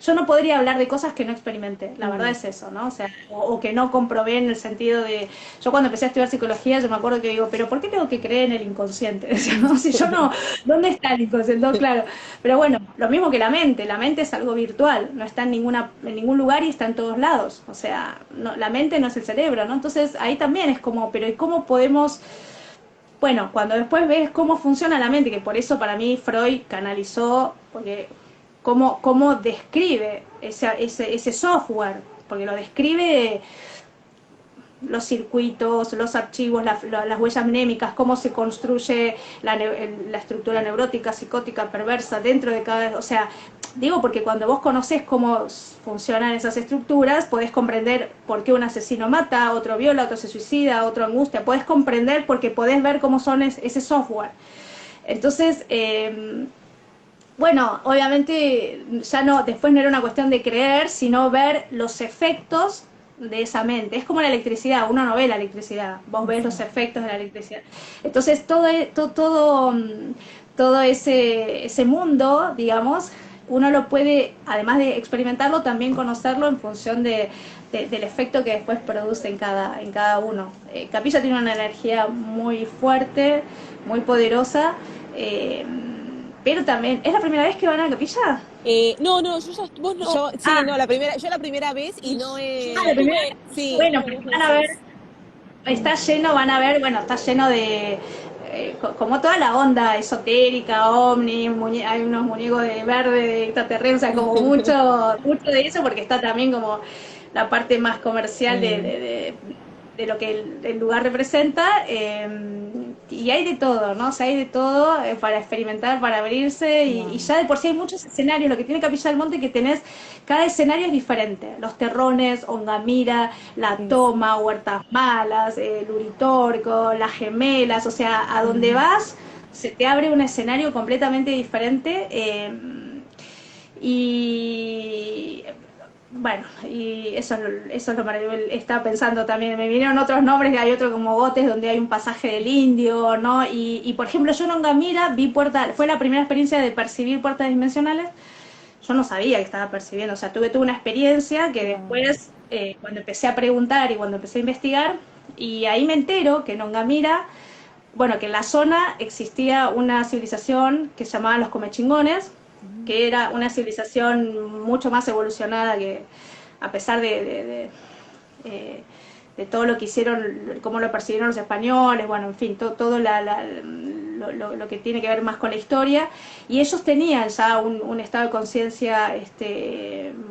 Speaker 3: yo no podría hablar de cosas que no experimenté, la verdad
Speaker 1: Mm,
Speaker 3: es eso, ¿no? O sea, o que no comprobé en el sentido de, yo cuando empecé a estudiar psicología, yo me acuerdo que digo, pero ¿por qué tengo que creer en el inconsciente? O sea, ¿no? Si yo no, ¿dónde está el inconsciente? No, claro, pero bueno, lo mismo que la mente es algo virtual, no está en ningún lugar y está en todos lados, o sea, no, la mente no es el cerebro, ¿no? Entonces ahí también es como, pero ¿y cómo podemos bueno, cuando después ves cómo funciona la mente, que por eso para mí Freud canalizó, porque cómo describe ese software, porque lo describe los circuitos, los archivos, las huellas mnémicas, cómo se construye la estructura neurótica, psicótica, perversa dentro de cada... O sea, digo porque cuando vos conocés cómo funcionan esas estructuras, podés comprender por qué un asesino mata, otro viola, otro se suicida, otro angustia, podés comprender porque podés ver cómo son ese software. Entonces, bueno, obviamente ya no, después no era una cuestión de creer, sino ver los efectos de esa mente. Es como la electricidad, uno no ve la electricidad, vos ves los
Speaker 1: exacto.
Speaker 3: efectos de la electricidad. Entonces todo ese mundo, digamos, uno lo puede, además de experimentarlo, también conocerlo en función del efecto que después produce en cada uno. Capilla tiene una energía muy fuerte, muy poderosa. Eh, pero también, ¿es la primera vez que van a Capilla?
Speaker 1: No, no, yo ya, vos no.
Speaker 2: Yo, sí,
Speaker 3: Ah,
Speaker 2: no, yo la primera vez y no
Speaker 1: Yo ya
Speaker 3: la
Speaker 2: he,
Speaker 3: primera
Speaker 1: estuve,
Speaker 3: vez.
Speaker 1: yo ya
Speaker 2: sí,
Speaker 3: Bueno,
Speaker 1: estuve dos
Speaker 3: van a ver,
Speaker 1: veces.
Speaker 3: está lleno, van a ver, bueno, está lleno de, como toda la onda esotérica, ovni, hay unos muñecos de verde, de extraterrestre, o sea, como mucho de eso, porque está también como la parte más comercial
Speaker 1: Mm,
Speaker 3: de lo que el lugar representa, y hay de todo, ¿no? O sea, hay de todo para experimentar, para abrirse, y
Speaker 1: wow.
Speaker 3: ya de por sí hay muchos escenarios, lo que tiene Capilla del Monte que tenés, cada escenario es diferente, los terrones, Ongamira, la
Speaker 1: Eso.
Speaker 3: toma, Huertas Malas, el Uritorco, las gemelas, o sea, a donde vas se te abre un escenario completamente diferente, y bueno, y eso es lo maravilloso. Estaba pensando también, me vinieron otros nombres, hay otro como Gotes, donde hay un pasaje del indio, ¿no? Y por ejemplo, yo en Ongamira fue la primera experiencia de percibir puertas dimensionales. Yo no sabía que estaba percibiendo, o sea, tuve una experiencia que
Speaker 1: Wow.
Speaker 3: después, cuando empecé a preguntar y cuando empecé a investigar, y ahí me entero que en Ongamira, bueno, que en la zona existía una civilización que se llamaba los Comechingones, que era una civilización mucho más evolucionada que, a pesar eh, de todo lo que hicieron, cómo lo percibieron los españoles, bueno, en fin, todo lo que tiene que ver más con la historia, y ellos tenían ya un estado de conciencia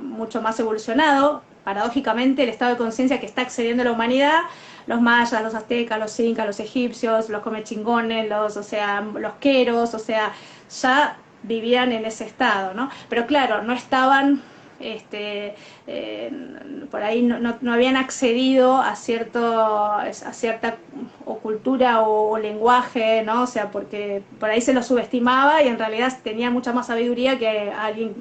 Speaker 3: mucho más evolucionado, paradójicamente el estado de conciencia que está accediendo a la humanidad, los mayas, los aztecas, los incas, los egipcios, los comechingones, o sea, los queros, o sea, ya vivían en ese estado, ¿no? Pero claro, no estaban este, eh, por ahí no habían accedido a cierta o cultura o lenguaje, ¿no? O sea, porque por ahí se lo subestimaba y en realidad tenía mucha más sabiduría que alguien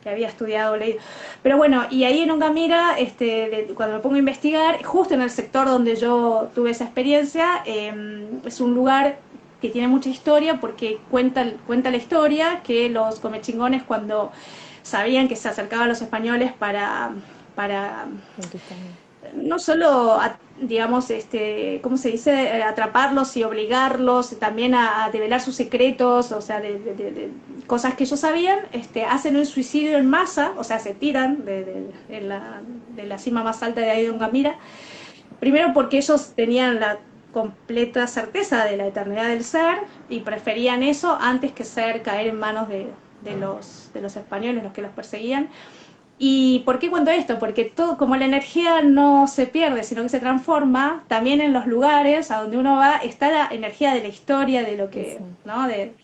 Speaker 3: que había estudiado o leído. Pero bueno, y ahí en Ongamira, cuando me pongo a investigar, justo en el sector donde yo tuve esa experiencia, es un lugar que tiene mucha historia porque cuenta la historia que los comechingones cuando sabían que se acercaban los españoles para
Speaker 1: Conquistando.
Speaker 3: no solo, digamos, ¿cómo se dice? Atraparlos y obligarlos también a develar sus secretos, o sea, de cosas que ellos sabían, hacen un suicidio en masa, o sea, se tiran de la cima más alta de ahí de Ongamira, primero porque ellos tenían la completa certeza de la eternidad del ser y preferían eso antes que caer en manos de los españoles, los que los perseguían. ¿Y por qué cuento esto? Porque todo, como la energía no se pierde, sino que se transforma, también en los lugares a donde uno va está la energía de la historia, de lo que,
Speaker 2: Eso.
Speaker 3: ¿no? De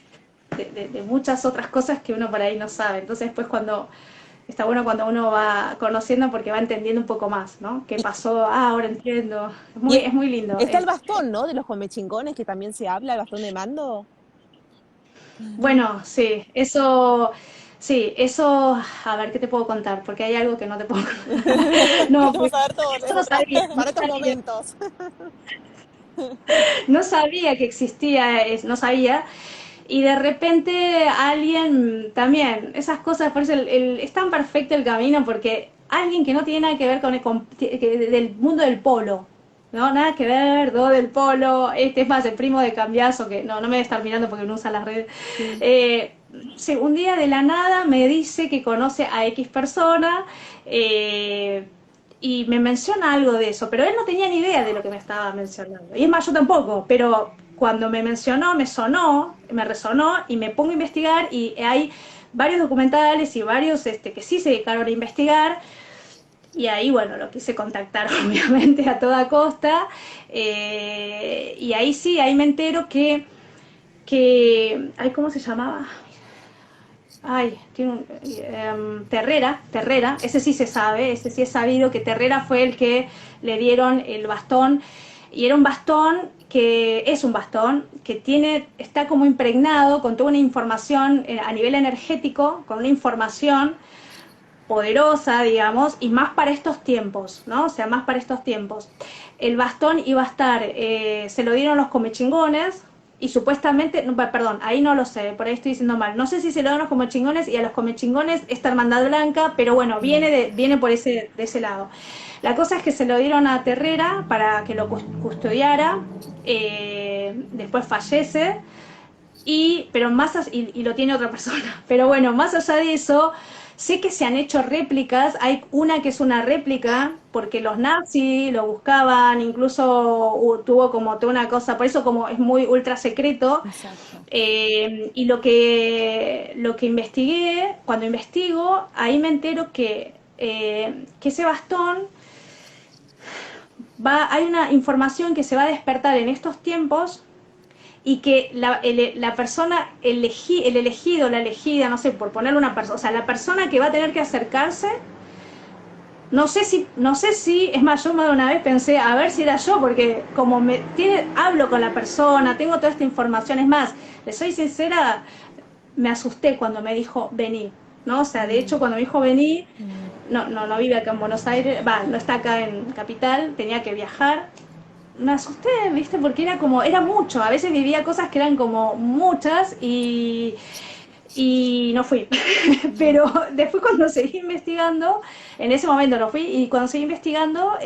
Speaker 3: muchas otras cosas que uno por ahí no sabe. Entonces después cuando está bueno cuando uno va conociendo porque va entendiendo un poco más, ¿no? ¿Qué
Speaker 2: Y,
Speaker 3: pasó? Ah, ahora entiendo.
Speaker 2: y
Speaker 3: Es muy lindo.
Speaker 2: está el bastón, ¿no? De los comechingones que también se habla, el bastón de mando.
Speaker 3: Bueno, sí, eso, a ver, ¿qué te puedo contar? Porque hay algo que no te puedo contar. No,
Speaker 2: Queremos
Speaker 3: pues,
Speaker 2: saber todo
Speaker 3: yo no sabía, no
Speaker 2: para estos
Speaker 3: sabía,
Speaker 2: momentos.
Speaker 3: no sabía que existía, no sabía. Y de repente alguien también, esas cosas, por eso es tan perfecto el camino, porque alguien que no tiene nada que ver del mundo del polo, ¿no? Nada que ver, do del polo, este es más el primo de Cambiaso, que no me voy a estar mirando porque no usa las redes.
Speaker 2: Sí.
Speaker 3: Sí, un día de la nada me dice que conoce a X persona, y me menciona algo de eso, pero él no tenía ni idea de lo que me estaba mencionando. Y es más, yo tampoco, pero cuando me mencionó, me sonó, me resonó y me pongo a investigar y hay varios documentales y varios que sí se dedicaron a investigar y ahí, bueno, lo quise contactar obviamente a toda costa, y ahí sí, ahí me entero ay, ¿cómo se llamaba? Ay, tiene Terrera, ese sí se sabe, ese sí es sabido que Terrera fue el que le dieron el bastón, y era un bastón que es un bastón que está como impregnado con toda una información a nivel energético, con una información poderosa, digamos, y más para estos tiempos, ¿no? O sea, más para estos tiempos. El bastón iba a estar, se lo dieron los comechingones, y supuestamente, no, perdón, ahí no lo sé, por ahí estoy diciendo mal. No sé si se lo dieron a los comechingones y a los comechingones esta hermandad blanca, pero bueno, viene por de ese lado. La cosa es que se lo dieron a Terrera para que lo custodiara, después fallece, pero y lo tiene otra persona. Pero bueno, más allá de eso, sé que se han hecho réplicas. Hay una que es una réplica porque los nazis lo buscaban, incluso tuvo como toda una cosa, por eso como es muy ultra secreto.
Speaker 2: Exacto.
Speaker 3: Y lo que investigué, cuando investigo, ahí me entero que ese bastón hay una información que se va a despertar en estos tiempos, y que la persona, el elegido, la elegida, no sé, por ponerle una persona, o sea, la persona que va a tener que acercarse, no sé si, es más, yo más de una vez pensé, a ver si era yo, porque como hablo con la persona, tengo toda esta información, es más, le soy sincera, me asusté cuando me dijo vení, ¿no? O sea, de hecho, cuando me dijo vení, no vive acá en Buenos Aires, no está acá en Capital, tenía que viajar. Me asusté, ¿viste? Porque era mucho. A veces vivía cosas que eran como muchas y no fui. Pero después cuando seguí investigando, en ese momento no fui, y cuando seguí investigando,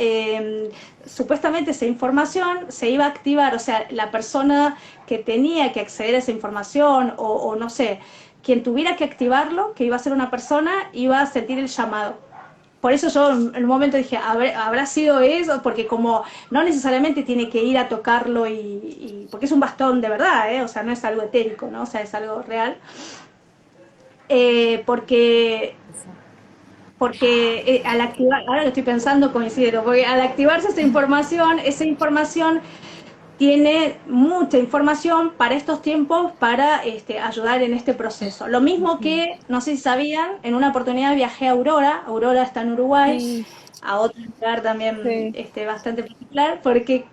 Speaker 3: supuestamente esa información se iba a activar, o sea, la persona que tenía que acceder a esa información, o no sé, quien tuviera que activarlo, que iba a ser una persona, iba a sentir el llamado. Por eso yo en un momento dije, ¿habrá sido eso? Porque como no necesariamente tiene que ir a tocarlo, porque es un bastón de verdad, ¿eh? O sea, no es algo etérico, ¿no? O sea, es algo real. Eh, porque al activar, ahora lo estoy pensando, coincide, porque al activarse esa información tiene mucha información para estos tiempos, para ayudar en este proceso. Lo mismo que, no sé si sabían, en una oportunidad viajé a Aurora está en Uruguay,
Speaker 2: Sí,
Speaker 3: a otro lugar también
Speaker 2: sí.
Speaker 3: bastante particular, porque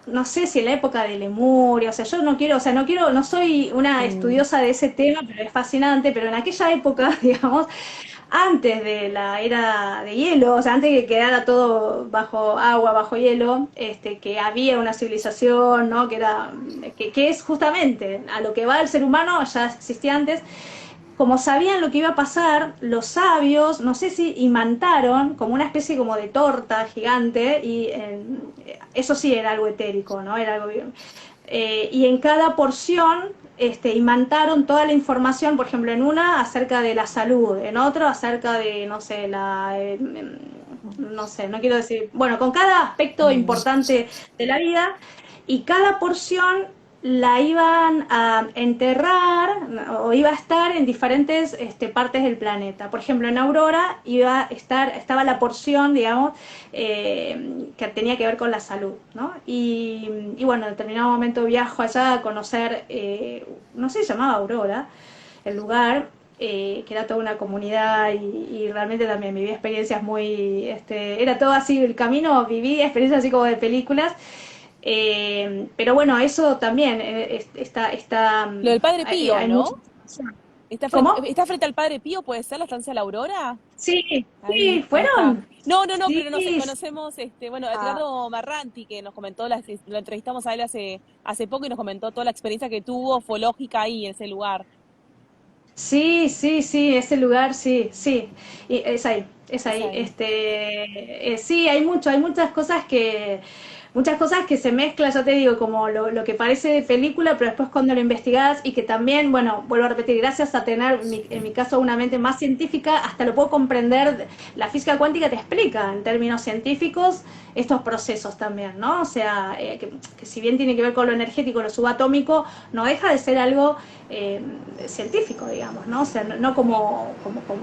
Speaker 3: no sé si en la época de Lemuria, o sea, yo no quiero, no soy una
Speaker 2: Mm.
Speaker 3: estudiosa de ese tema, pero es fascinante, pero en aquella época, digamos, antes de la era de hielo, o sea, antes de que quedara todo bajo agua, bajo hielo, que había una civilización, ¿no? Que es justamente a lo que va el ser humano, ya existía antes. Como sabían lo que iba a pasar, los sabios, no sé si imantaron como una especie como de torta gigante, y eso sí era algo etérico, ¿no? Era algo bien. Y en cada porción imantaron toda la información, por ejemplo, en una acerca de la salud, en otro acerca de, no sé, no sé, no quiero decir, bueno, con cada aspecto importante de la vida, y cada porción la iban a enterrar o iba a estar en diferentes partes del planeta. Por ejemplo, en Aurora estaba la porción, digamos, que tenía que ver con la salud, ¿no? Y bueno, en determinado momento viajo allá a conocer, no sé, se llamaba Aurora, el lugar, que era toda una comunidad y realmente también viví experiencias muy, era todo así, el camino viví experiencias así como de películas. Pero bueno, eso también
Speaker 1: Lo del Padre Pío,
Speaker 3: hay
Speaker 1: ¿no?
Speaker 3: mucha información. ¿Cómo?
Speaker 1: Está frente al Padre Pío, ¿puede ser la estancia de la Aurora?
Speaker 3: Sí, sí,
Speaker 1: Ahí está.
Speaker 3: fueron.
Speaker 1: No,
Speaker 3: Sí,
Speaker 1: pero no sé, conocemos, bueno,
Speaker 3: ah,
Speaker 1: Edgardo Marranti, que nos comentó, lo entrevistamos a él hace poco y nos comentó toda la experiencia que tuvo ufológica ahí en ese lugar.
Speaker 3: sí, sí, sí, ese lugar, sí, sí, y es ahí, es
Speaker 1: Es
Speaker 3: ahí.
Speaker 1: ahí.
Speaker 3: Sí, hay muchas cosas que se mezclan, ya te digo, como lo que parece de película, pero después cuando lo investigás y que también, bueno, vuelvo a repetir, gracias a tener, en mi caso, una mente más científica, hasta lo puedo comprender. La física cuántica te explica en términos científicos estos procesos también, ¿no? O sea, que si bien tiene que ver con lo energético, lo subatómico, no deja de ser algo eh, científico, digamos, ¿no? O sea, no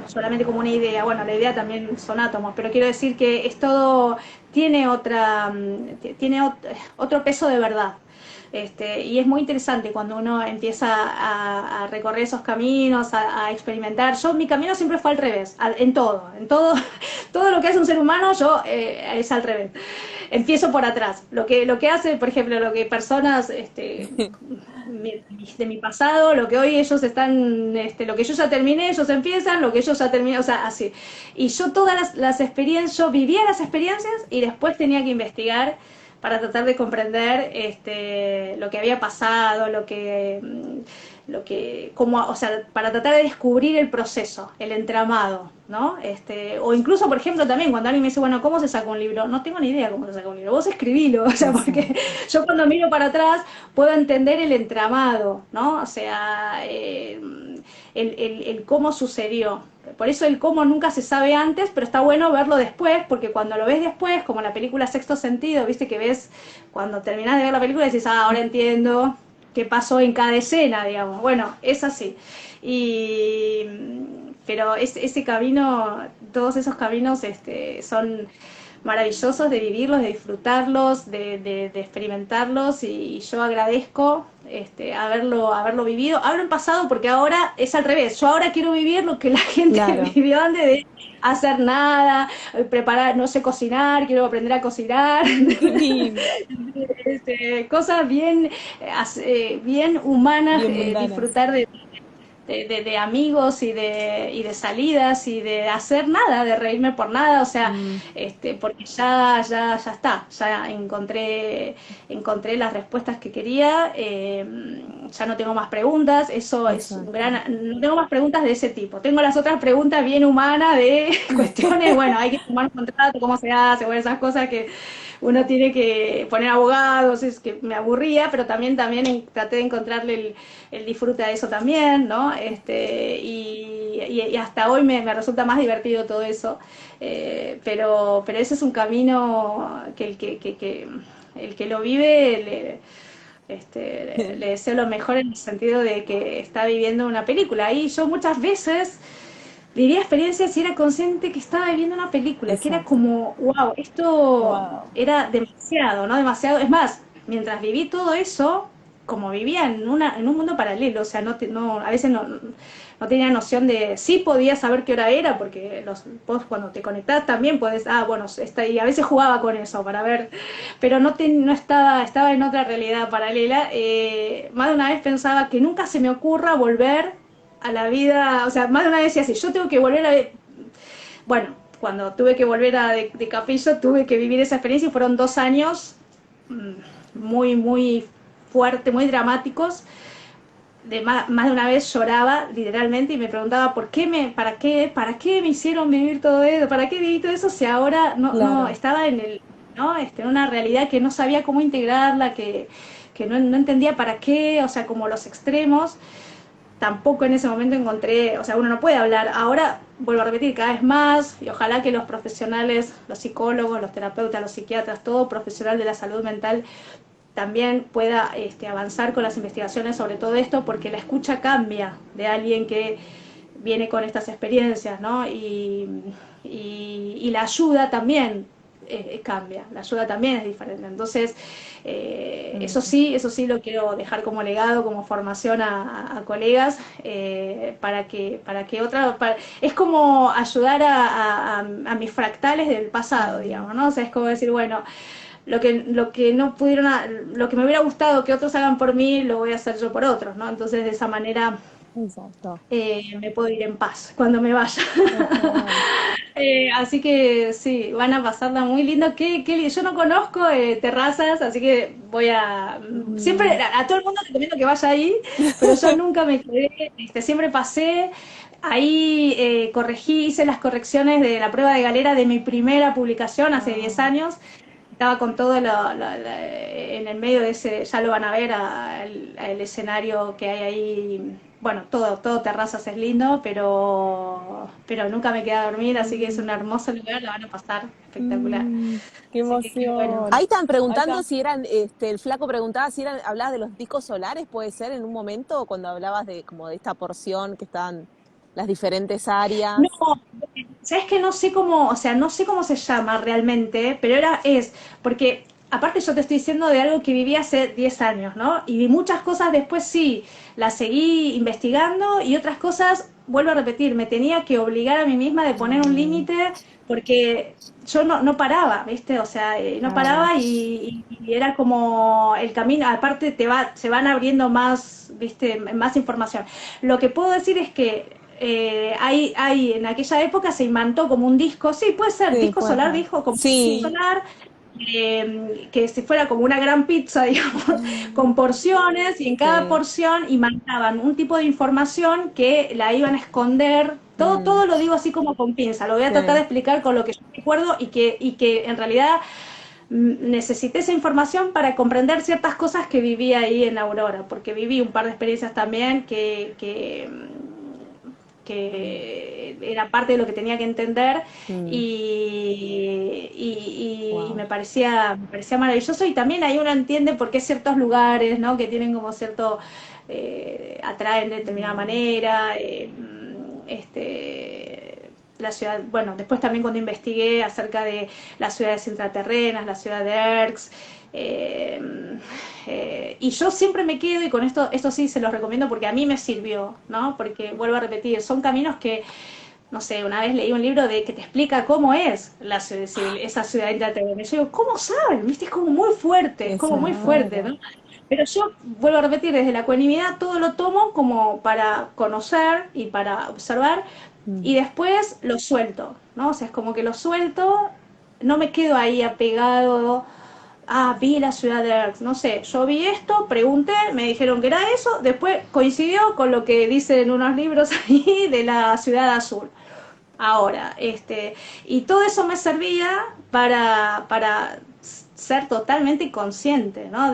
Speaker 3: solamente como una idea. Bueno, la idea también son átomos, pero quiero decir que es todo, tiene otro peso de verdad. Y es muy interesante cuando uno empieza a recorrer esos caminos, a experimentar. Mi camino siempre fue al revés, en todo, todo lo que hace un ser humano, es al revés. Empiezo por atrás. Lo que hace, por ejemplo, lo que personas de mi pasado, lo que hoy ellos están, lo que yo ya terminé, ellos empiezan, lo que ellos ya terminé, o sea, así. Y yo todas las experiencias, yo vivía las experiencias y después tenía que investigar para tratar de comprender lo que había pasado, cómo, o sea, para tratar de descubrir el proceso, el entramado, ¿no? O incluso, por ejemplo, también cuando alguien me dice, bueno, ¿cómo se saca un libro? No tengo ni idea cómo se saca un libro, vos escribilo, o sea, porque
Speaker 1: Exacto.
Speaker 3: yo cuando miro para atrás puedo entender el entramado, ¿no? O sea, el cómo sucedió. Por eso el cómo nunca se sabe antes, pero está bueno verlo después, porque cuando lo ves después, como la película Sexto Sentido, viste que ves, cuando terminás de ver la película, decís, ahora entiendo qué pasó en cada escena, digamos. Bueno, es así. Y, pero ese camino, todos esos caminos son maravillosos de vivirlos, de disfrutarlos, de experimentarlos y yo agradezco haberlo vivido. Hablo en pasado porque ahora es al revés. Yo ahora quiero vivir lo que la gente
Speaker 1: Claro.
Speaker 3: vivió antes de hacer nada, preparar, no sé cocinar, quiero aprender a cocinar.
Speaker 1: Qué lindo.
Speaker 3: Cosas bien humanas,
Speaker 1: Bien mundanas.
Speaker 3: disfrutar de amigos y de salidas y de hacer nada, de reírme por nada, o sea,
Speaker 1: Mm,
Speaker 3: porque ya está, ya encontré las respuestas que quería, ya no tengo más preguntas, eso es un
Speaker 1: exacto.
Speaker 3: no tengo más preguntas de ese tipo, tengo las otras preguntas bien humanas de cuestiones, bueno, hay que tomar un contrato, cómo se hace, bueno, esas cosas que uno tiene que poner abogados, es que me aburría, pero también traté de encontrarle el disfrute a eso también, ¿no? Y hasta hoy me resulta más divertido todo eso, pero ese es un camino que el que lo vive le deseo lo mejor en el sentido de que está viviendo una película. Y yo muchas veces vivía experiencias y era consciente que estaba viviendo una película, que era
Speaker 1: Exacto.
Speaker 3: como, wow, esto
Speaker 1: Wow.
Speaker 3: era demasiado, ¿no? Demasiado. Es más, mientras viví todo eso, como vivía en un mundo paralelo, o sea, a veces no tenía noción de, sí podía saber qué hora era, porque vos cuando te conectás también podés, bueno, y a veces jugaba con eso para ver, pero no estaba en otra realidad paralela. Más de una vez pensaba que nunca se me ocurra volver a la vida, o sea, más de una vez decía así, yo tengo que volver bueno, cuando tuve que volver de Capillo, tuve que vivir esa experiencia y fueron 2 años muy, muy fuertes, muy dramáticos. Más de una vez lloraba literalmente y me preguntaba para qué me hicieron vivir todo eso, para qué viví todo eso si ahora no
Speaker 1: Claro.
Speaker 3: estaba ¿no? En una realidad que no sabía cómo integrarla, que no entendía para qué, o sea, como los extremos. Tampoco en ese momento encontré, o sea, uno no puede hablar. Ahora, vuelvo a repetir, cada vez más, y ojalá que los profesionales, los psicólogos, los terapeutas, los psiquiatras, todo profesional de la salud mental también pueda avanzar con las investigaciones sobre todo esto, porque la escucha cambia de alguien que viene con estas experiencias, ¿no? Y la ayuda también cambia, la ayuda también es diferente. Entonces, eso sí lo quiero dejar como legado, como formación a colegas, para que es como ayudar a mis fractales del pasado, digamos, ¿no? O sea, es como decir, bueno, lo que no pudieron, lo que me hubiera gustado que otros hagan por mí, lo voy a hacer yo por otros, ¿no? Entonces, de esa manera
Speaker 2: Exacto.
Speaker 3: me puedo ir en paz cuando me vaya.
Speaker 2: Total.
Speaker 3: Así que sí, van a pasarla muy lindo. Yo no conozco terrazas, así que voy a... Siempre a todo el mundo recomiendo que vaya ahí, pero yo nunca me quedé, siempre pasé. Ahí hice las correcciones de la prueba de galera de mi primera publicación hace 10 años. Estaba con todo en el medio de ese, ya lo van a ver, el escenario que hay ahí. Bueno, todo terrazas es lindo, pero nunca me quedé a dormir, así que es un hermoso lugar, la van a pasar espectacular.
Speaker 1: Qué
Speaker 3: Así que qué bueno.
Speaker 1: emoción.
Speaker 2: Ahí están
Speaker 1: Ahí
Speaker 2: preguntando
Speaker 1: está.
Speaker 2: si eran, el flaco preguntaba si eran, hablabas de los discos solares, puede ser en un momento cuando hablabas de como de esta porción que estaban las diferentes
Speaker 3: No,
Speaker 2: áreas.
Speaker 3: sabes que no sé cómo, o sea, no sé cómo se llama realmente, pero porque aparte yo te estoy diciendo de algo que viví hace 10 años, ¿no? Y muchas cosas después sí, las seguí investigando y otras cosas, vuelvo a repetir, me tenía que obligar a mí misma de poner un límite porque yo no paraba, ¿viste? O sea, no
Speaker 2: Claro.
Speaker 3: paraba y era como el camino, aparte se van abriendo más, ¿viste? Más información. Lo que puedo decir es que en aquella época se inventó como un disco, sí, puede ser,
Speaker 2: Sí,
Speaker 3: disco
Speaker 2: puede
Speaker 3: solar,
Speaker 2: ser.
Speaker 3: dijo, como disco
Speaker 2: Sí.
Speaker 1: Sí.
Speaker 3: solar, que si fuera como una gran pizza, digamos, con porciones, y en cada
Speaker 2: Sí.
Speaker 3: porción imantaban un tipo de información que la iban a esconder.
Speaker 2: Mm,
Speaker 3: Todo lo digo así como con pinza, lo voy a tratar de
Speaker 2: sí.
Speaker 3: explicar con lo que yo recuerdo y que en realidad necesité esa información para comprender ciertas cosas que viví ahí en Aurora, porque viví un par de experiencias también que era parte de lo que tenía que entender
Speaker 2: Mm,
Speaker 3: y
Speaker 2: wow.
Speaker 3: me parecía maravilloso y también ahí uno entiende por qué ciertos lugares, ¿no? Que tienen como cierto, atraen de determinada
Speaker 2: Mm,
Speaker 3: manera, la ciudad, bueno, después también cuando investigué acerca de las ciudades intraterrenas, la ciudad de Erx, eh, y yo siempre me quedo, y con esto sí se los recomiendo porque a mí me sirvió, ¿no? Porque vuelvo a repetir, son caminos que, no sé, una vez leí un libro que te explica cómo es esa ciudad intraterrena. Y yo digo, ¿cómo saben? ¿Viste? Es como muy fuerte,
Speaker 2: exacto.
Speaker 3: ¿no? Pero yo vuelvo a repetir, desde la ecuanimidad todo lo tomo como para conocer y para observar,
Speaker 2: Mm,
Speaker 3: y después lo suelto, ¿no? O sea, es como que lo suelto, no me quedo ahí apegado. Vi la ciudad de Erx, no sé, yo vi esto, pregunté, me dijeron que era eso, después coincidió con lo que dicen unos libros ahí de la ciudad azul. Ahora, y todo eso me servía para ser totalmente consciente, ¿no?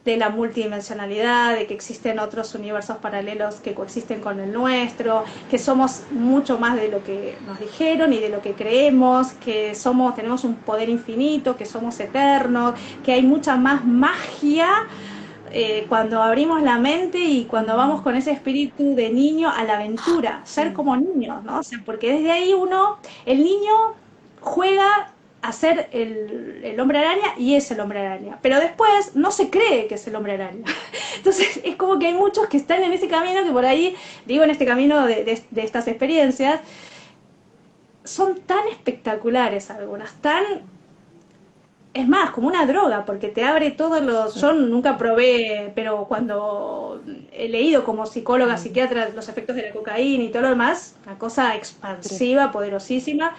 Speaker 3: De la multidimensionalidad, de que existen otros universos paralelos que coexisten con el nuestro, que somos mucho más de lo que nos dijeron y de lo que creemos, que tenemos un poder infinito, que somos eternos, que hay mucha más magia cuando abrimos la mente y cuando vamos
Speaker 2: mm,
Speaker 3: con ese espíritu de niño a la aventura, ser
Speaker 2: mm,
Speaker 3: como niños, ¿no? O sea, porque desde ahí el niño juega a ser el hombre araña y es el hombre araña, pero después no se cree que es el hombre araña. Entonces es como que hay muchos que están en ese camino, que por ahí, digo, en este camino de estas experiencias, son tan espectaculares algunas, es más, como una droga, porque te abre todos los... Yo nunca probé, pero cuando he leído como psicóloga,
Speaker 2: mm.
Speaker 3: psiquiatra, los efectos de la cocaína y todo lo demás, una cosa
Speaker 2: Pero-
Speaker 3: expansiva, poderosísima,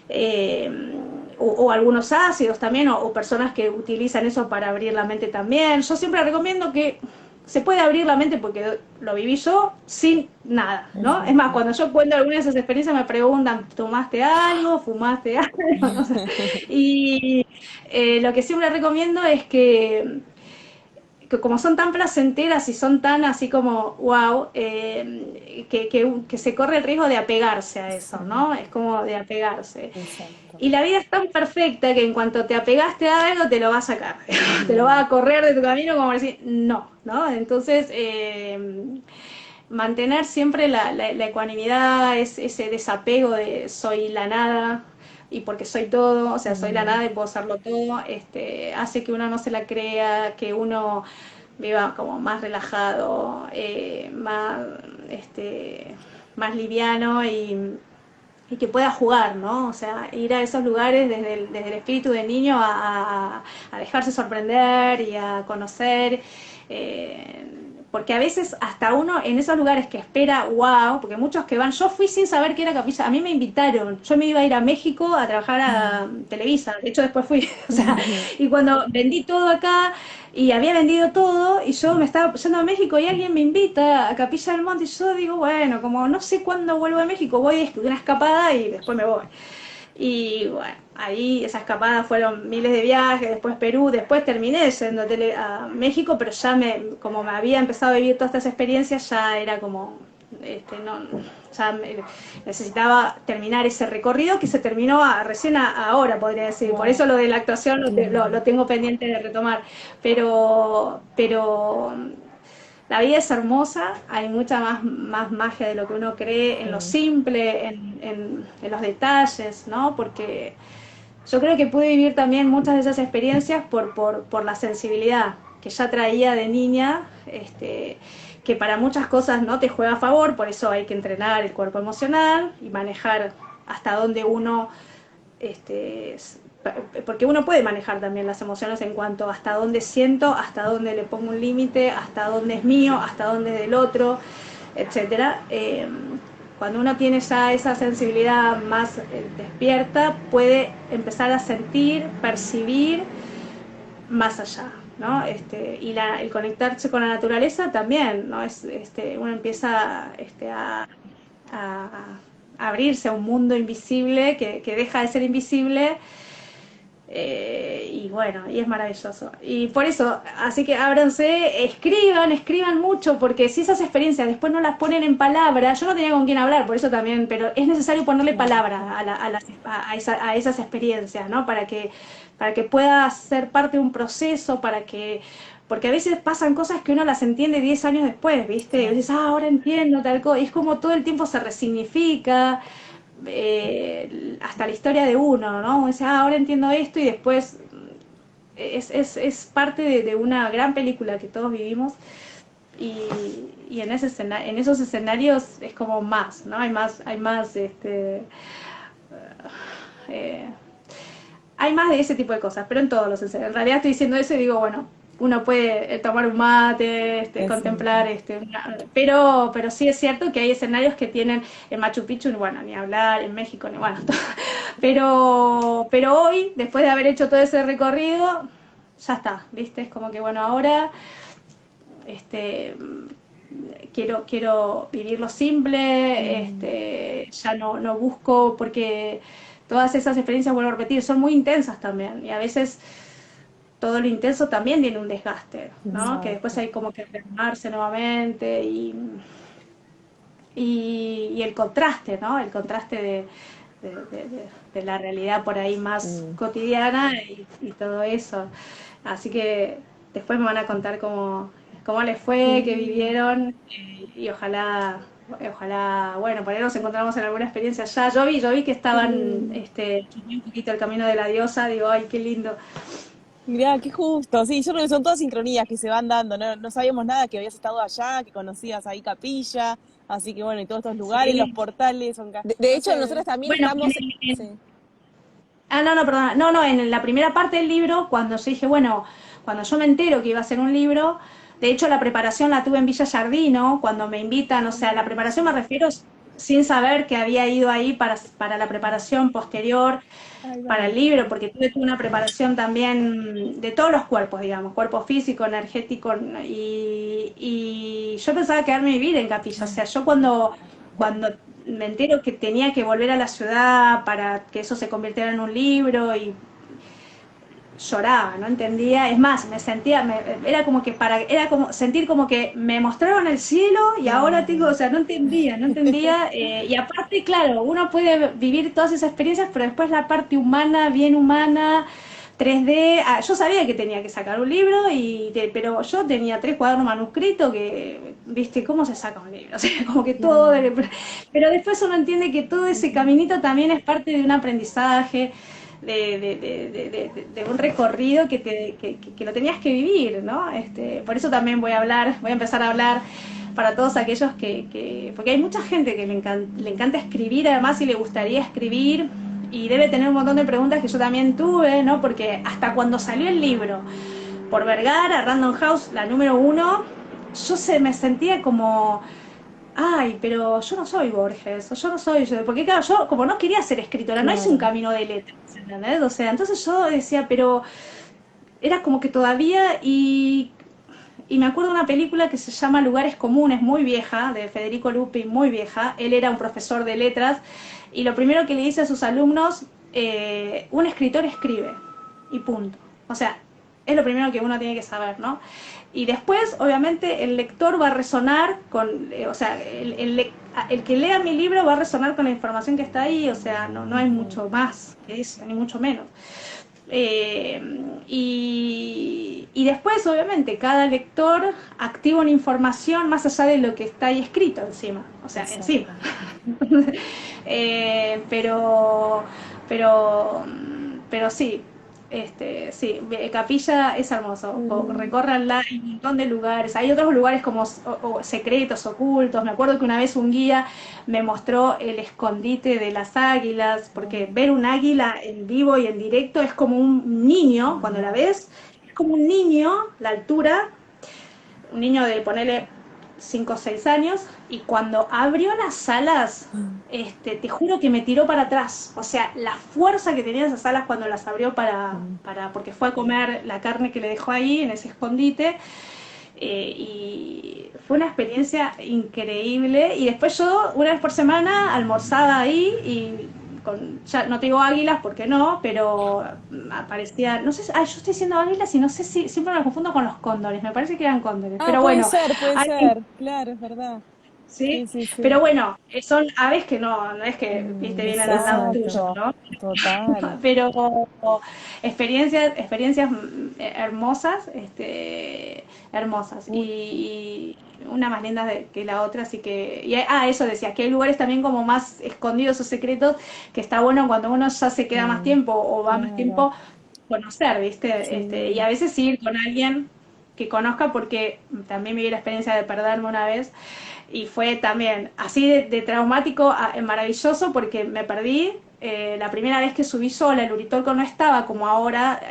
Speaker 3: eh, o algunos ácidos también, o personas que utilizan eso para abrir la mente también. Yo siempre recomiendo que se puede abrir la mente porque lo viví yo sin nada, ¿no? Es más,
Speaker 2: Exacto.
Speaker 3: cuando yo cuento algunas de esas experiencias me preguntan, ¿tomaste algo? ¿Fumaste algo? No sé. Y lo que siempre recomiendo es que como son tan placenteras y son tan así como wow, que se corre el riesgo de apegarse a eso,
Speaker 2: Sí,
Speaker 3: ¿no? Es como de apegarse.
Speaker 2: exacto.
Speaker 3: Y la vida es tan perfecta que en cuanto te apegaste a algo, te lo va a sacar. Te lo va a correr de tu camino como decir, no, ¿no? Entonces, mantener siempre la ecuanimidad, ese desapego de soy la nada y porque soy todo, o sea, soy la nada y puedo serlo todo, hace que uno no se la crea, que uno viva como más relajado, más liviano y que pueda jugar, ¿no? O sea, ir a esos lugares desde el espíritu del niño a dejarse sorprender y a conocer, porque a veces hasta uno en esos lugares que espera, wow, porque muchos que van, yo fui sin saber que era Capilla, a mí me invitaron, yo me iba a ir a México a trabajar a Televisa, de hecho después fui, o sea, y cuando vendí todo acá, y había vendido todo y yo me estaba yendo a México y alguien me invita a Capilla del Monte y yo digo, bueno, como no sé cuándo vuelvo a México, voy a una escapada y después me voy. Y bueno, ahí esa escapada fueron miles de viajes, después Perú, después terminé yendo a México, pero ya como me había empezado a vivir todas estas experiencias, ya era como, no, ya necesitaba terminar ese recorrido que se terminó recién ahora, podría decir. Por eso lo de la actuación lo tengo pendiente de retomar. Pero la vida es hermosa, hay mucha más magia de lo que uno cree en lo simple, en los detalles, ¿no? Porque yo creo que pude vivir también muchas de esas experiencias por la sensibilidad que ya traía de niña, que para muchas cosas no te juega a favor, por eso hay que entrenar el cuerpo emocional y manejar hasta dónde uno, porque uno puede manejar también las emociones en cuanto a hasta dónde siento, hasta dónde le pongo un límite, hasta dónde es mío, hasta dónde es del otro, etcétera. Cuando uno tiene ya esa sensibilidad más despierta, puede empezar a sentir, percibir más allá, ¿no? Y el conectarse con la naturaleza también, ¿no? Uno empieza a abrirse a un mundo invisible que deja de ser invisible. Y bueno, y es maravilloso. Y por eso, así que ábranse, escriban mucho, porque si esas experiencias después no las ponen en palabras, yo no tenía con quién hablar, por eso también, pero es necesario ponerle palabra a esas experiencias, ¿no? Para que pueda ser parte de un proceso, porque a veces pasan cosas que uno las entiende 10 años después, ¿viste? Y dices, ahora entiendo tal cosa, y es como todo el tiempo se resignifica. Hasta la historia de uno, ¿no? O sea, ahora entiendo esto y después es parte de una gran película que todos vivimos y en esos escenarios es como más, ¿no? Hay más de ese tipo de cosas, pero en todos los escenarios. En realidad estoy diciendo eso y digo, bueno, uno puede tomar un mate, contemplar, pero sí es cierto que hay escenarios que tienen en Machu Picchu, bueno, ni hablar, en México, ni bueno, pero hoy, después de haber hecho todo ese recorrido, ya está, ¿viste? Es como que, bueno, ahora quiero vivir lo simple, ya no busco, porque todas esas experiencias, vuelvo a repetir, son muy intensas también, y a veces todo lo intenso también tiene un desgaste, ¿no? Exacto. Que después hay como que retomarse nuevamente y el contraste, ¿no? El contraste de la realidad por ahí más cotidiana y todo eso. Así que después me van a contar cómo les fue, qué vivieron y ojalá, bueno, por ahí nos encontramos en alguna experiencia ya. Yo vi que estaban un poquito el camino de la diosa, digo, ay, qué lindo.
Speaker 1: Mirá, qué justo, sí, yo creo que son todas sincronías que se van dando, no sabíamos nada que habías estado allá, que conocías ahí Capilla, así que bueno, y todos estos lugares, los portales son...
Speaker 2: De hecho, nosotros también estamos...
Speaker 1: Sí.
Speaker 3: No, perdón, no, en la primera parte del libro, cuando yo dije, bueno, cuando yo me entero que iba a ser un libro, de hecho la preparación la tuve en Villa Giardino, cuando me invitan, o sea, la preparación me refiero sin saber que había ido ahí para la preparación posterior, para el libro, porque tuve una preparación también de todos los cuerpos, digamos, cuerpo físico, energético, y yo pensaba quedarme a vivir en Capilla, o sea, yo cuando me entero que tenía que volver a la ciudad para que eso se convirtiera en un libro y lloraba, no entendía, es más, era como que era como sentir como que me mostraron el cielo y ahora tengo, o sea, no entendía, y aparte, claro, uno puede vivir todas esas experiencias, pero después la parte humana, bien humana, 3D, yo sabía que tenía que sacar un libro, pero yo tenía 3 cuadernos manuscritos que, viste, ¿cómo se saca un libro? O sea, como que todo, pero después uno entiende que todo ese caminito también es parte de un aprendizaje, de un recorrido que lo tenías que vivir, ¿no? Por eso también voy a empezar a hablar para todos aquellos porque hay mucha gente que le encanta escribir además y le gustaría escribir y debe tener un montón de preguntas que yo también tuve, ¿no? Porque hasta cuando salió el libro por Vergara, Random House, la número 1, me sentía como... Ay, pero yo no soy Borges, o yo no soy, porque claro, yo como no quería ser escritora, no hice un camino de letras, ¿entendés? O sea, entonces yo decía, pero era como que todavía, y me acuerdo de una película que se llama Lugares Comunes, muy vieja, de Federico Lupi, muy vieja. Él era un profesor de letras y lo primero que le dice a sus alumnos, un escritor escribe y punto. O sea, es lo primero que uno tiene que saber, ¿no? Y después, obviamente, el lector va a resonar con, o sea, el que lea mi libro va a resonar con la información que está ahí, o sea, no hay mucho más que eso, ni mucho menos. Y después, obviamente, cada lector activa una información más allá de lo que está ahí escrito encima, o sea, encima. pero, pero, pero sí, sí, Capilla es hermoso, recórranla, hay un montón de lugares, hay otros lugares como secretos, ocultos. Me acuerdo que una vez un guía me mostró el escondite de las águilas, porque ver un águila en vivo y en directo es como un niño, cuando la ves, es como un niño, la altura, un niño de ponerle 5 o 6 años, y cuando abrió las alas, te juro que me tiró para atrás. O sea, la fuerza que tenía esas alas cuando las abrió porque fue a comer la carne que le dejó ahí en ese escondite. Y fue una experiencia increíble. Y después yo, una vez por semana, almorzaba ahí y ya no te digo águilas porque no, pero aparecía, no sé, yo estoy diciendo águilas y no sé si, siempre me confundo con los cóndores, me parece que eran cóndores, pero
Speaker 1: Puede
Speaker 3: bueno,
Speaker 1: ser, puede
Speaker 3: hay,
Speaker 1: ser. Claro, es verdad.
Speaker 3: ¿sí?
Speaker 1: Sí, sí, sí.
Speaker 3: Pero bueno, son aves que no es que, viste, vienen al lado tuyo,
Speaker 1: Exacto.
Speaker 3: ¿no?
Speaker 1: Total.
Speaker 3: Pero experiencias hermosas, hermosas, y una más linda que la otra, así que, eso decía, que hay lugares también como más escondidos o secretos, que está bueno cuando uno ya se queda más tiempo o va más
Speaker 1: Claro.
Speaker 3: tiempo, conocer, ¿viste? Y
Speaker 1: Sí.
Speaker 3: a veces ir con alguien que conozca, porque también viví la experiencia de perderme una vez, y fue también así de traumático a maravilloso, porque me perdí. La primera vez que subí sola, el Uritorco no estaba como ahora,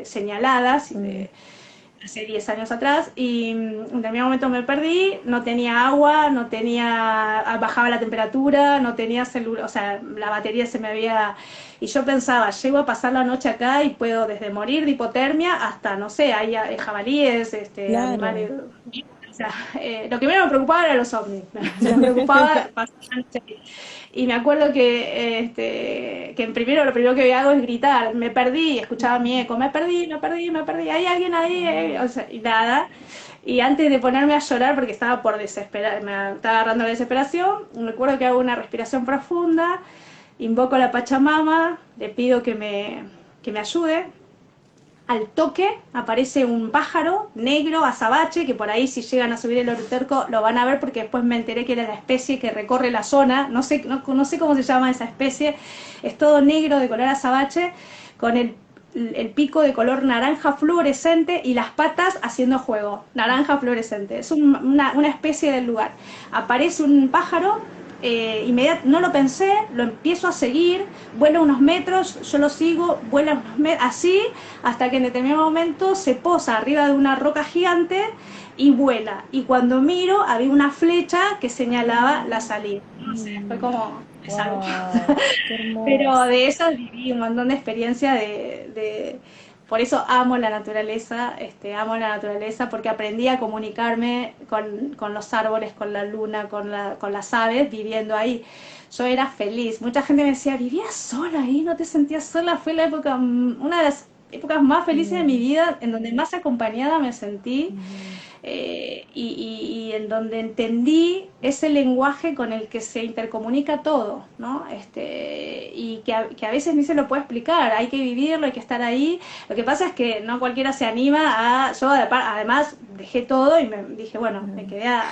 Speaker 3: señaladas, hace 10 años atrás, y en determinado momento me perdí, no tenía agua, bajaba la temperatura, no tenía celular, o sea, la batería se me había... Y yo pensaba, llego a pasar la noche acá y puedo desde morir de hipotermia hasta, no sé, hay jabalíes,
Speaker 1: Claro.
Speaker 3: animales... O sea, lo que menos me preocupaba eran los ovnis, me preocupaba pasar la noche ahí. Y me acuerdo que lo primero que hago es gritar, me perdí, escuchaba mi eco, me perdí, hay alguien ahí, o sea, y nada. Y antes de ponerme a llorar, porque estaba por desesperar, me estaba agarrando la desesperación, me acuerdo que hago una respiración profunda, invoco a la Pachamama, le pido que me ayude. Al toque aparece un pájaro negro, azabache, que por ahí si llegan a subir el Oroterco lo van a ver, porque después me enteré que era la especie que recorre la zona, no sé cómo se llama esa especie, es todo negro de color azabache, con el pico de color naranja fluorescente y las patas haciendo juego, naranja fluorescente, es una especie del lugar. Aparece un pájaro, no lo pensé, lo empiezo a seguir, vuela unos metros, yo lo sigo, vuela unos metros, así, hasta que en determinado momento se posa arriba de una roca gigante y vuela. Y cuando miro, había una flecha que señalaba la salida. No sé, fue como, es algo.
Speaker 1: Wow, qué
Speaker 3: Pero
Speaker 1: hermoso.
Speaker 3: de eso viví un montón de experiencia por eso amo la naturaleza, porque aprendí a comunicarme con los árboles, con la luna, con las aves, viviendo ahí. Yo era feliz. Mucha gente me decía, ¿vivías sola ahí? ¿No te sentías sola? Fue la época, una de las épocas más felices de mi vida, en donde más acompañada me sentí, y en donde entendí ese lenguaje con el que se intercomunica todo, ¿no? Y que a veces ni se lo puede explicar, hay que vivirlo, hay que estar ahí. Lo que pasa es que no cualquiera se anima a... Yo además dejé todo y me dije, bueno, me quedé a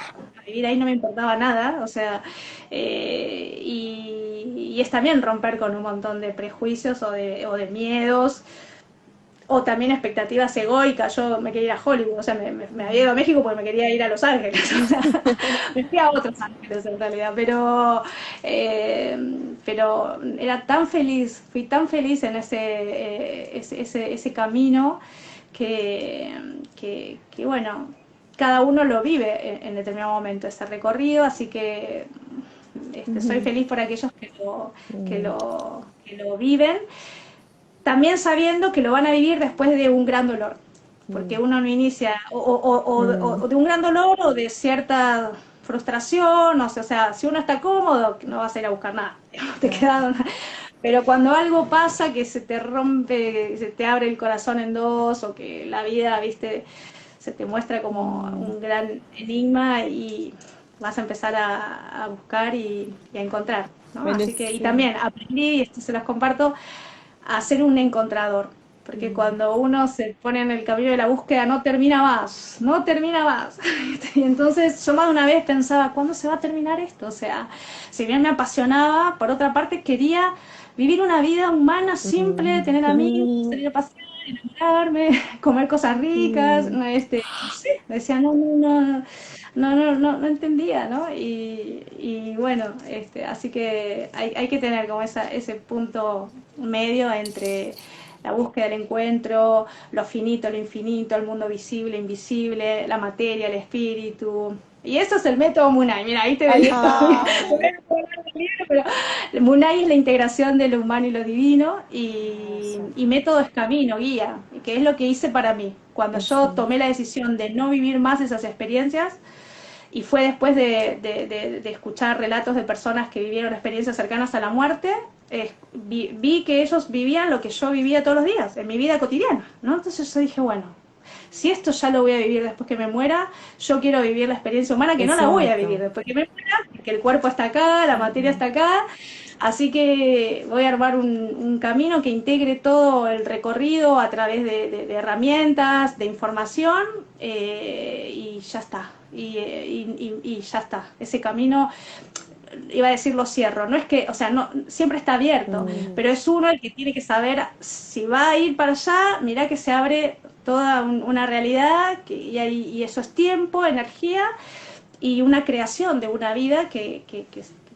Speaker 3: vivir ahí, no me importaba nada, o sea, y es también romper con un montón de prejuicios o de miedos, o también expectativas egoicas. Yo me quería ir a Hollywood, o sea, me había ido a México porque me quería ir a Los Ángeles, o sea, me fui a otros ángeles en realidad, pero era tan feliz, fui tan feliz en ese camino que bueno, cada uno lo vive en determinado momento, ese recorrido, así que soy feliz por aquellos que lo viven, también sabiendo que lo van a vivir después de un gran dolor, porque uno no inicia o de un gran dolor o de cierta frustración, o sea, si uno está cómodo, no vas a ir a buscar nada, te queda una... Pero cuando algo pasa que se te rompe, se te abre el corazón en dos, o que la vida, viste, se te muestra como un gran enigma, y vas a empezar a buscar y a encontrar, ¿no? Así que, y también aprendí, y esto se los comparto, a ser un encontrador, porque cuando uno se pone en el camino de la búsqueda no termina más, no termina más. Y entonces yo más de una vez pensaba, ¿cuándo se va a terminar esto? O sea, si bien me apasionaba, por otra parte quería vivir una vida humana simple, tener amigos, salir a pasear, enamorarme, comer cosas ricas, no, no sé, decía, no entendía, ¿no? Y bueno, así que hay que tener como ese punto medio entre la búsqueda del encuentro, lo finito, lo infinito, el mundo visible, invisible, la materia, el espíritu. Y eso es el método Munay. Mira, ahí te
Speaker 2: Ahí
Speaker 3: veía.
Speaker 2: está.
Speaker 3: Pero Munay es la integración de lo humano y lo divino, y método es camino, guía, que es lo que hice para mí. Cuando yo tomé la decisión de no vivir más esas experiencias, y fue después de escuchar relatos de personas que vivieron experiencias cercanas a la muerte, vi que ellos vivían lo que yo vivía todos los días, en mi vida cotidiana, ¿no? Entonces yo dije, bueno, si esto ya lo voy a vivir después que me muera, yo quiero vivir la experiencia humana, que no la voy a vivir después que me muera, porque el cuerpo está acá, la materia está acá, así que voy a armar un camino que integre todo el recorrido a través de herramientas, de información, y ya está. Y ya está. Ese camino, iba a decir, lo cierro. No es que, o sea, no, siempre está abierto, pero es uno el que tiene que saber si va a ir para allá. Mirá que se abre toda una realidad, y eso es tiempo, energía y una creación de una vida que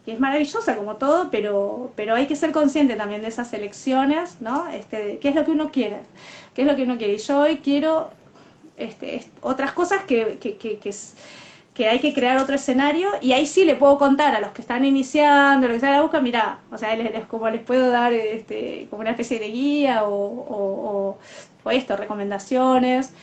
Speaker 3: es maravillosa como todo, pero hay que ser consciente también de esas elecciones, ¿no? ¿Qué es lo que uno quiere? ¿Qué es lo que uno quiere? Y yo hoy quiero otras cosas que hay que crear otro escenario, y ahí sí le puedo contar a los que están iniciando, los que están a la busca, mirá, o sea, como les puedo dar como una especie de guía o recomendaciones,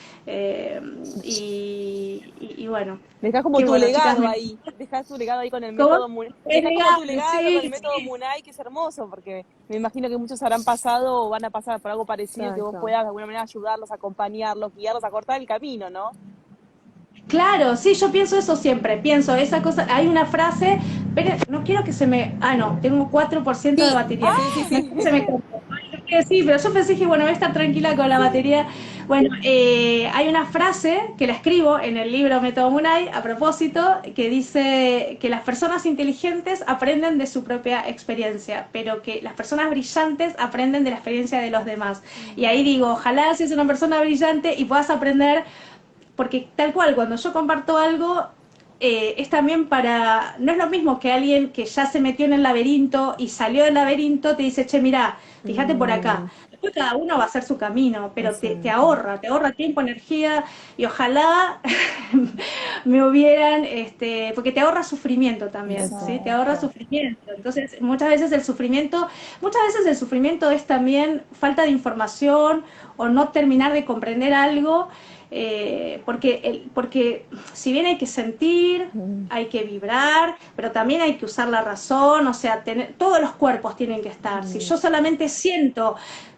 Speaker 3: y bueno.
Speaker 1: Dejás como tu
Speaker 3: bueno,
Speaker 1: legado
Speaker 3: chicas,
Speaker 1: ahí, dejás tu legado ahí con el
Speaker 3: ¿cómo?
Speaker 1: método Munay,
Speaker 3: Es
Speaker 1: dejás como tu
Speaker 3: legal,
Speaker 1: legado con el
Speaker 3: sí,
Speaker 1: método
Speaker 3: sí.
Speaker 1: Munay, que es hermoso, porque me imagino que muchos habrán pasado o van a pasar por algo parecido, que vos puedas de alguna manera ayudarlos, acompañarlos, guiarlos a cortar el camino, ¿no?
Speaker 3: Claro, sí, yo pienso eso siempre, pienso esa cosa, hay una frase, pero no quiero que se me, no, tengo 4% de batería, no quiero que se me corte. Sí, pero yo pensé que, bueno, voy a estar tranquila con la batería. Bueno, hay una frase que la escribo en el libro Método Munay, a propósito, que dice que las personas inteligentes aprenden de su propia experiencia, pero que las personas brillantes aprenden de la experiencia de los demás. Y ahí digo, ojalá seas una persona brillante y puedas aprender, porque tal cual, cuando yo comparto algo, es también para, no es lo mismo que alguien que ya se metió en el laberinto y salió del laberinto te dice, che, mirá, fíjate por acá. Después cada uno va a hacer su camino, pero te ahorra tiempo, energía, y ojalá me hubieran, porque te ahorra sufrimiento también, ¿sí? Te ahorra sufrimiento. Entonces, muchas veces el sufrimiento es también falta de información, o no terminar de comprender algo, porque si bien hay que sentir, hay que vibrar, pero también hay que usar la razón, o sea, todos los cuerpos tienen que estar. Si yo solamente siento,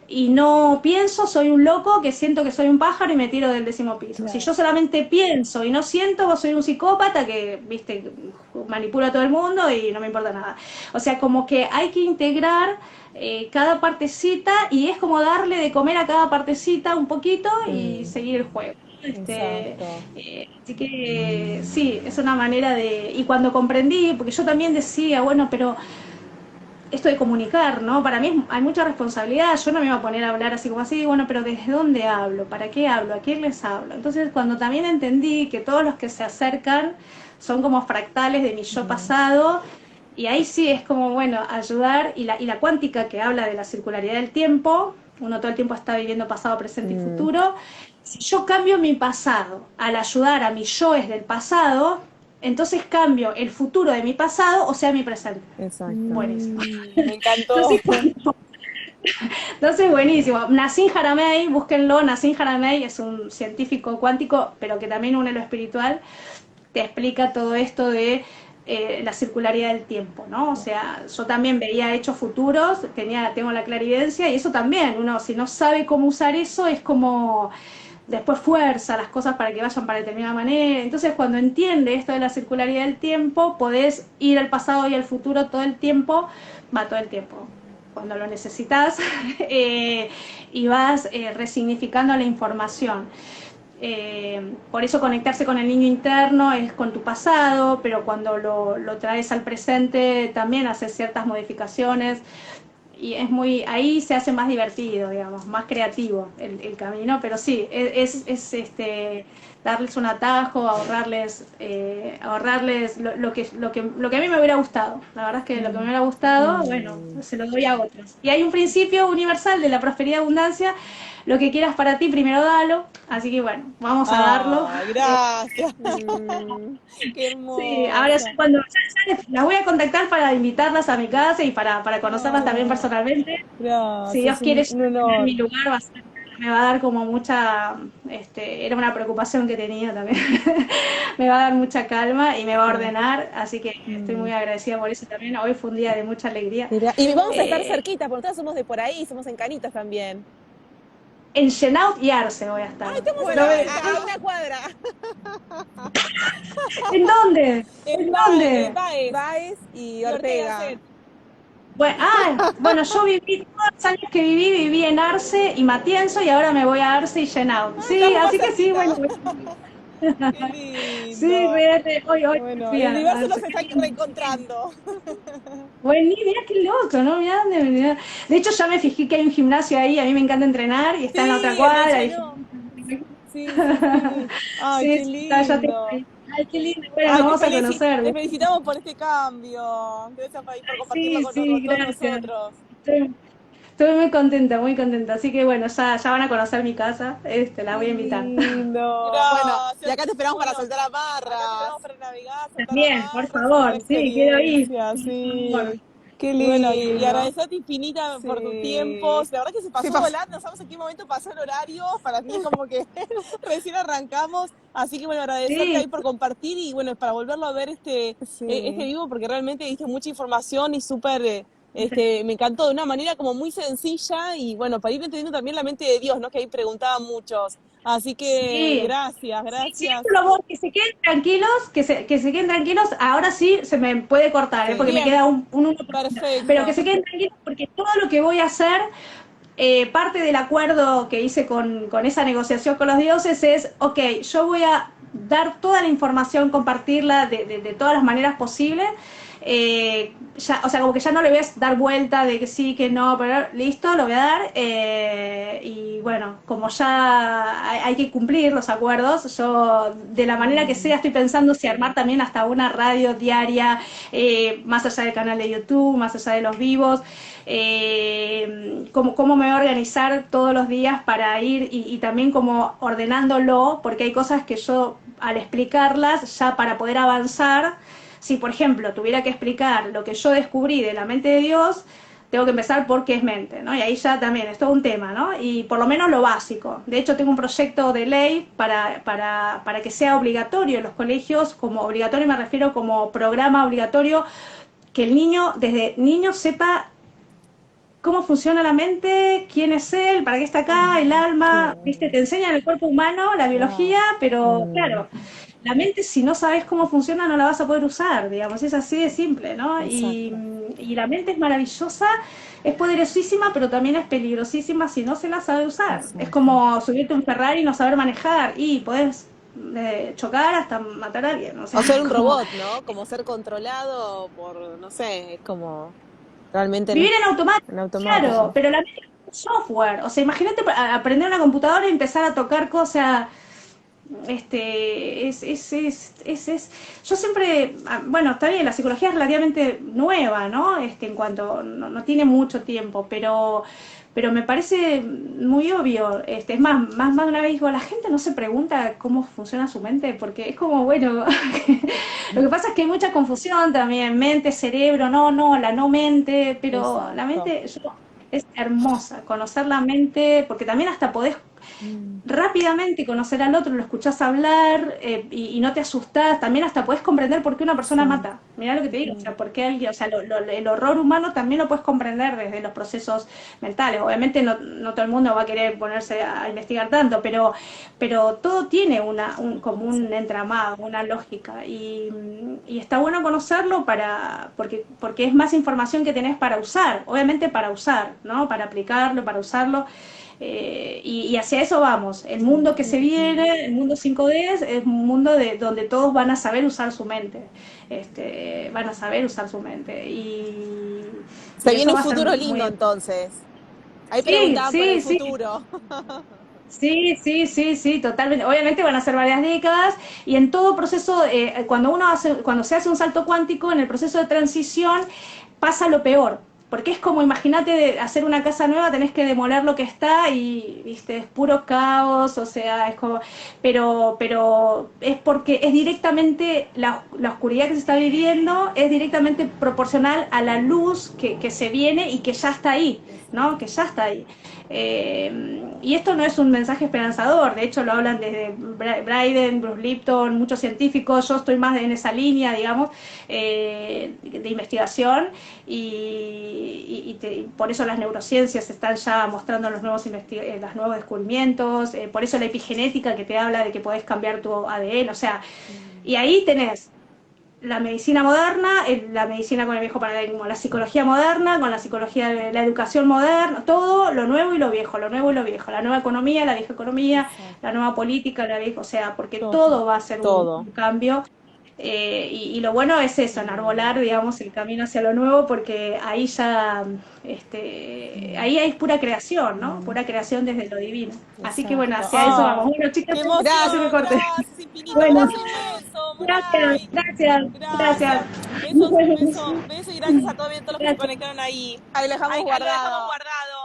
Speaker 3: y no pienso, soy un loco que siento que soy un pájaro y me tiro del 10º piso.
Speaker 1: Claro.
Speaker 3: Si yo solamente pienso y no siento, vos soy un psicópata que, viste, manipula a todo el mundo y no me importa nada. O sea, como que hay que integrar cada partecita y es como darle de comer a cada partecita un poquito y seguir el juego.
Speaker 1: Exacto.
Speaker 3: Así que sí, es una manera de... Y cuando comprendí, porque yo también decía, bueno, pero esto de comunicar, ¿no? Para mí hay mucha responsabilidad, yo no me iba a poner a hablar así como así, bueno, pero ¿desde dónde hablo? ¿Para qué hablo? ¿A quién les hablo? Entonces, cuando también entendí que todos los que se acercan son como fractales de mi yo pasado, y ahí sí es como, bueno, ayudar, y la cuántica que habla de la circularidad del tiempo, uno todo el tiempo está viviendo pasado, presente y futuro, si yo cambio mi pasado al ayudar a mis yoes del pasado, entonces cambio el futuro de mi pasado, o sea, mi presente.
Speaker 1: Exacto.
Speaker 3: Buenísimo.
Speaker 1: Me encantó.
Speaker 3: Entonces, buenísimo. Nassim Haramein, búsquenlo. Nassim Haramein es un científico cuántico, pero que también une lo espiritual. Te explica todo esto de la circularidad del tiempo, ¿no? O sea, yo también veía hechos futuros, tengo la clarividencia, y eso también, uno si no sabe cómo usar eso, es como después fuerza las cosas para que vayan para determinada manera. Entonces, cuando entiende esto de la circularidad del tiempo, podés ir al pasado y al futuro todo el tiempo, cuando lo necesitas, y vas resignificando la información. Por eso conectarse con el niño interno es con tu pasado, pero cuando lo traes al presente también haces ciertas modificaciones, y es muy, ahí se hace más divertido, digamos, más creativo el camino, pero sí, darles un atajo, ahorrarles lo que a mí me hubiera gustado. La verdad es que lo que me hubiera gustado, bueno, se lo doy a otros. Y hay un principio universal de la prosperidad y abundancia: lo que quieras para ti, primero dalo. Así que bueno, vamos a darlo.
Speaker 1: Gracias. Qué hermoso.
Speaker 3: Sí, ahora ya cuando ya las voy a contactar para invitarlas a mi casa y para conocerlas también personalmente.
Speaker 1: Gracias.
Speaker 3: Si Dios quiere,
Speaker 1: un honor.
Speaker 3: en mi lugar me va a dar como mucha, era una preocupación que tenía también. Me va a dar mucha calma y me va a ordenar, así que estoy muy agradecida por eso también. Hoy fue un día de mucha alegría.
Speaker 2: Y vamos a estar cerquita, porque nosotros somos de por ahí, somos en Canitas también.
Speaker 3: En Shenaut y Arce voy a estar.
Speaker 2: Bueno, a una cuadra.
Speaker 3: ¿En dónde? ¿En dónde?
Speaker 2: Baez y Ortega.
Speaker 3: Bueno, yo viví todos los años que viví en Arce y Matienzo, y ahora me voy a Arce y Shenaut. Sí, así que sí, bueno.
Speaker 1: Qué lindo.
Speaker 3: Sí, fíjate, hoy
Speaker 1: Bueno,
Speaker 3: fui
Speaker 1: el
Speaker 3: a
Speaker 1: universo nos
Speaker 3: Arce.
Speaker 1: está reencontrando.
Speaker 3: Bueno, mira qué loco, ¿no? Mirá. De hecho, ya me fijé que hay un gimnasio ahí, a mí me encanta entrenar, y está en la otra cuadra.
Speaker 1: Sí. Ay,
Speaker 3: Sí,
Speaker 1: qué lindo.
Speaker 3: ya tengo ahí. Ay, qué lindo. Bueno, nos vamos a conocer.
Speaker 1: Te felicitamos por este cambio. Gracias por compartirlo con todos nosotros.
Speaker 3: Estoy muy contenta. Así que bueno, ya van a conocer mi casa. La voy a invitar.
Speaker 1: Lindo.
Speaker 2: Bueno, y acá te esperamos para soltar a barra.
Speaker 1: Acá te esperamos para navegar.
Speaker 3: También, por favor. Sí, quiero ir.
Speaker 1: Sí.
Speaker 2: Qué lindo.
Speaker 1: Bueno, y agradecerte infinita por tu tiempo. La verdad que se pasó volando, no sabemos en qué momento pasó el horario. Para mí como que recién arrancamos. Así que bueno, agradecerte ahí por compartir y bueno, para volverlo a ver este vivo, porque realmente diste mucha información y súper... me encantó de una manera como muy sencilla y bueno, para ir entendiendo también la mente de Dios, ¿no? Que ahí preguntaban muchos. Así que gracias.
Speaker 3: Sí, por favor, que se queden tranquilos, que se queden tranquilos. Ahora sí se me puede cortar, porque me queda un 1%.
Speaker 1: Perfecto.
Speaker 3: Pero que se queden tranquilos, porque todo lo que voy a hacer, parte del acuerdo que hice con esa negociación con los dioses es, ok, yo voy a dar toda la información, compartirla de todas las maneras posibles. O sea, como que ya no le voy a dar vuelta de que sí, que no, pero listo, lo voy a dar. Y bueno, como ya hay que cumplir los acuerdos, yo de la manera que sea estoy pensando si armar también hasta una radio diaria, más allá del canal de YouTube, más allá de los vivos. Cómo me voy a organizar todos los días para ir y también como ordenándolo, porque hay cosas que yo al explicarlas ya para poder avanzar, si por ejemplo tuviera que explicar lo que yo descubrí de la mente de Dios, tengo que empezar por qué es mente, ¿no? Y ahí ya también es todo un tema, ¿no? Y por lo menos lo básico. De hecho, tengo un proyecto de ley para que sea obligatorio en los colegios, como obligatorio me refiero como programa obligatorio, que el niño, desde niño, sepa cómo funciona la mente, quién es él, para qué está acá, el alma,
Speaker 1: Claro.
Speaker 3: ¿viste? Te enseñan el cuerpo humano, la
Speaker 1: Wow.
Speaker 3: biología, pero claro, la mente si no sabes cómo funciona no la vas a poder usar, digamos, es así de simple, ¿no?
Speaker 1: Exacto.
Speaker 3: Y la mente es maravillosa, es poderosísima, pero también es peligrosísima si no se la sabe usar. Es
Speaker 1: Exacto.
Speaker 3: como subirte a un Ferrari y no saber manejar, y podés chocar hasta matar a alguien, o sea,
Speaker 2: O ser un
Speaker 3: como
Speaker 2: robot, ¿no? Como ser controlado por, no sé, es como realmente
Speaker 3: vivir en automático,
Speaker 2: en
Speaker 3: claro,
Speaker 2: automático.
Speaker 3: pero la mente es un software, o sea, imagínate aprender una computadora y empezar a tocar cosas. Yo siempre, bueno, está bien, la psicología es relativamente nueva, ¿no? En cuanto, no tiene mucho tiempo, pero me parece muy obvio. Es más de una vez digo, la gente no se pregunta cómo funciona su mente, porque es como, bueno, lo que pasa es que hay mucha confusión también, mente, cerebro, no, la no mente, pero la
Speaker 1: Exacto.
Speaker 3: mente es hermosa, conocer la mente, porque también hasta podés rápidamente conocer al otro, lo escuchás hablar y no te asustás, también hasta puedes comprender por qué una persona
Speaker 1: Sí.
Speaker 3: mata. Mirá lo que te digo, o sea, por qué alguien, o sea, el horror humano también lo puedes comprender desde los procesos mentales. Obviamente no todo el mundo va a querer ponerse a investigar tanto, pero todo tiene como un entramado, una lógica y está bueno conocerlo porque es más información que tenés para usar, obviamente para usar, ¿no? Para aplicarlo, para usarlo. Y hacia eso vamos. El mundo que se viene, el mundo 5D, es un mundo donde todos van a saber usar su mente. Van a saber usar su mente.
Speaker 2: Se
Speaker 3: Y
Speaker 2: viene
Speaker 3: eso
Speaker 2: un
Speaker 3: va a ser
Speaker 2: futuro
Speaker 3: muy...
Speaker 2: lindo entonces. Ahí
Speaker 3: Sí,
Speaker 2: preguntaban por el
Speaker 3: sí, sí.
Speaker 2: futuro.
Speaker 3: Sí, totalmente. Obviamente van a ser varias décadas y en todo proceso, cuando se hace un salto cuántico, en el proceso de transición pasa lo peor. Porque es como, imagínate, hacer una casa nueva, tenés que demoler lo que está y, viste, es puro caos, o sea, es como, pero es porque es directamente, la oscuridad que se está viviendo es directamente proporcional a la luz que se viene y que ya está ahí, ¿no? Que ya está ahí. Y esto no es un mensaje esperanzador, de hecho lo hablan desde Bryden, Bruce Lipton, muchos científicos, yo estoy más en esa línea, digamos, de investigación y por eso las neurociencias están ya mostrando los nuevos descubrimientos, por eso la epigenética que te habla de que podés cambiar tu ADN, o sea, y ahí tenés la medicina moderna, la medicina con el viejo paradigma, la psicología moderna, con la psicología de la educación moderna, todo lo nuevo y lo viejo, lo nuevo y lo viejo, la nueva economía, la vieja economía, la
Speaker 1: Exacto.
Speaker 3: nueva política, la vieja, o sea, porque
Speaker 1: Todo.
Speaker 3: todo va a ser
Speaker 2: Todo.
Speaker 3: un cambio. Y lo bueno es eso, enarbolar, digamos, el camino hacia lo nuevo, porque ahí ya, ahí hay pura creación, ¿no? Pura creación desde lo divino. Así que bueno,
Speaker 1: Exacto.
Speaker 3: hacia eso vamos.
Speaker 1: ¡Ah!
Speaker 3: Bueno, chicas,
Speaker 1: ¡Qué
Speaker 3: gracias, me
Speaker 1: emoción!
Speaker 3: corté.
Speaker 1: Gracias, infinito. Un
Speaker 3: Bueno,
Speaker 1: beso inmenso,
Speaker 3: gracias,
Speaker 1: Munay.
Speaker 3: gracias,
Speaker 1: Gracias.
Speaker 3: gracias.
Speaker 1: Beso y gracias a todos, todos los que se
Speaker 3: Gracias.
Speaker 1: conectaron ahí.
Speaker 2: Ahí lo dejamos
Speaker 1: Ahí lo dejamos
Speaker 2: guardado.
Speaker 1: guardado.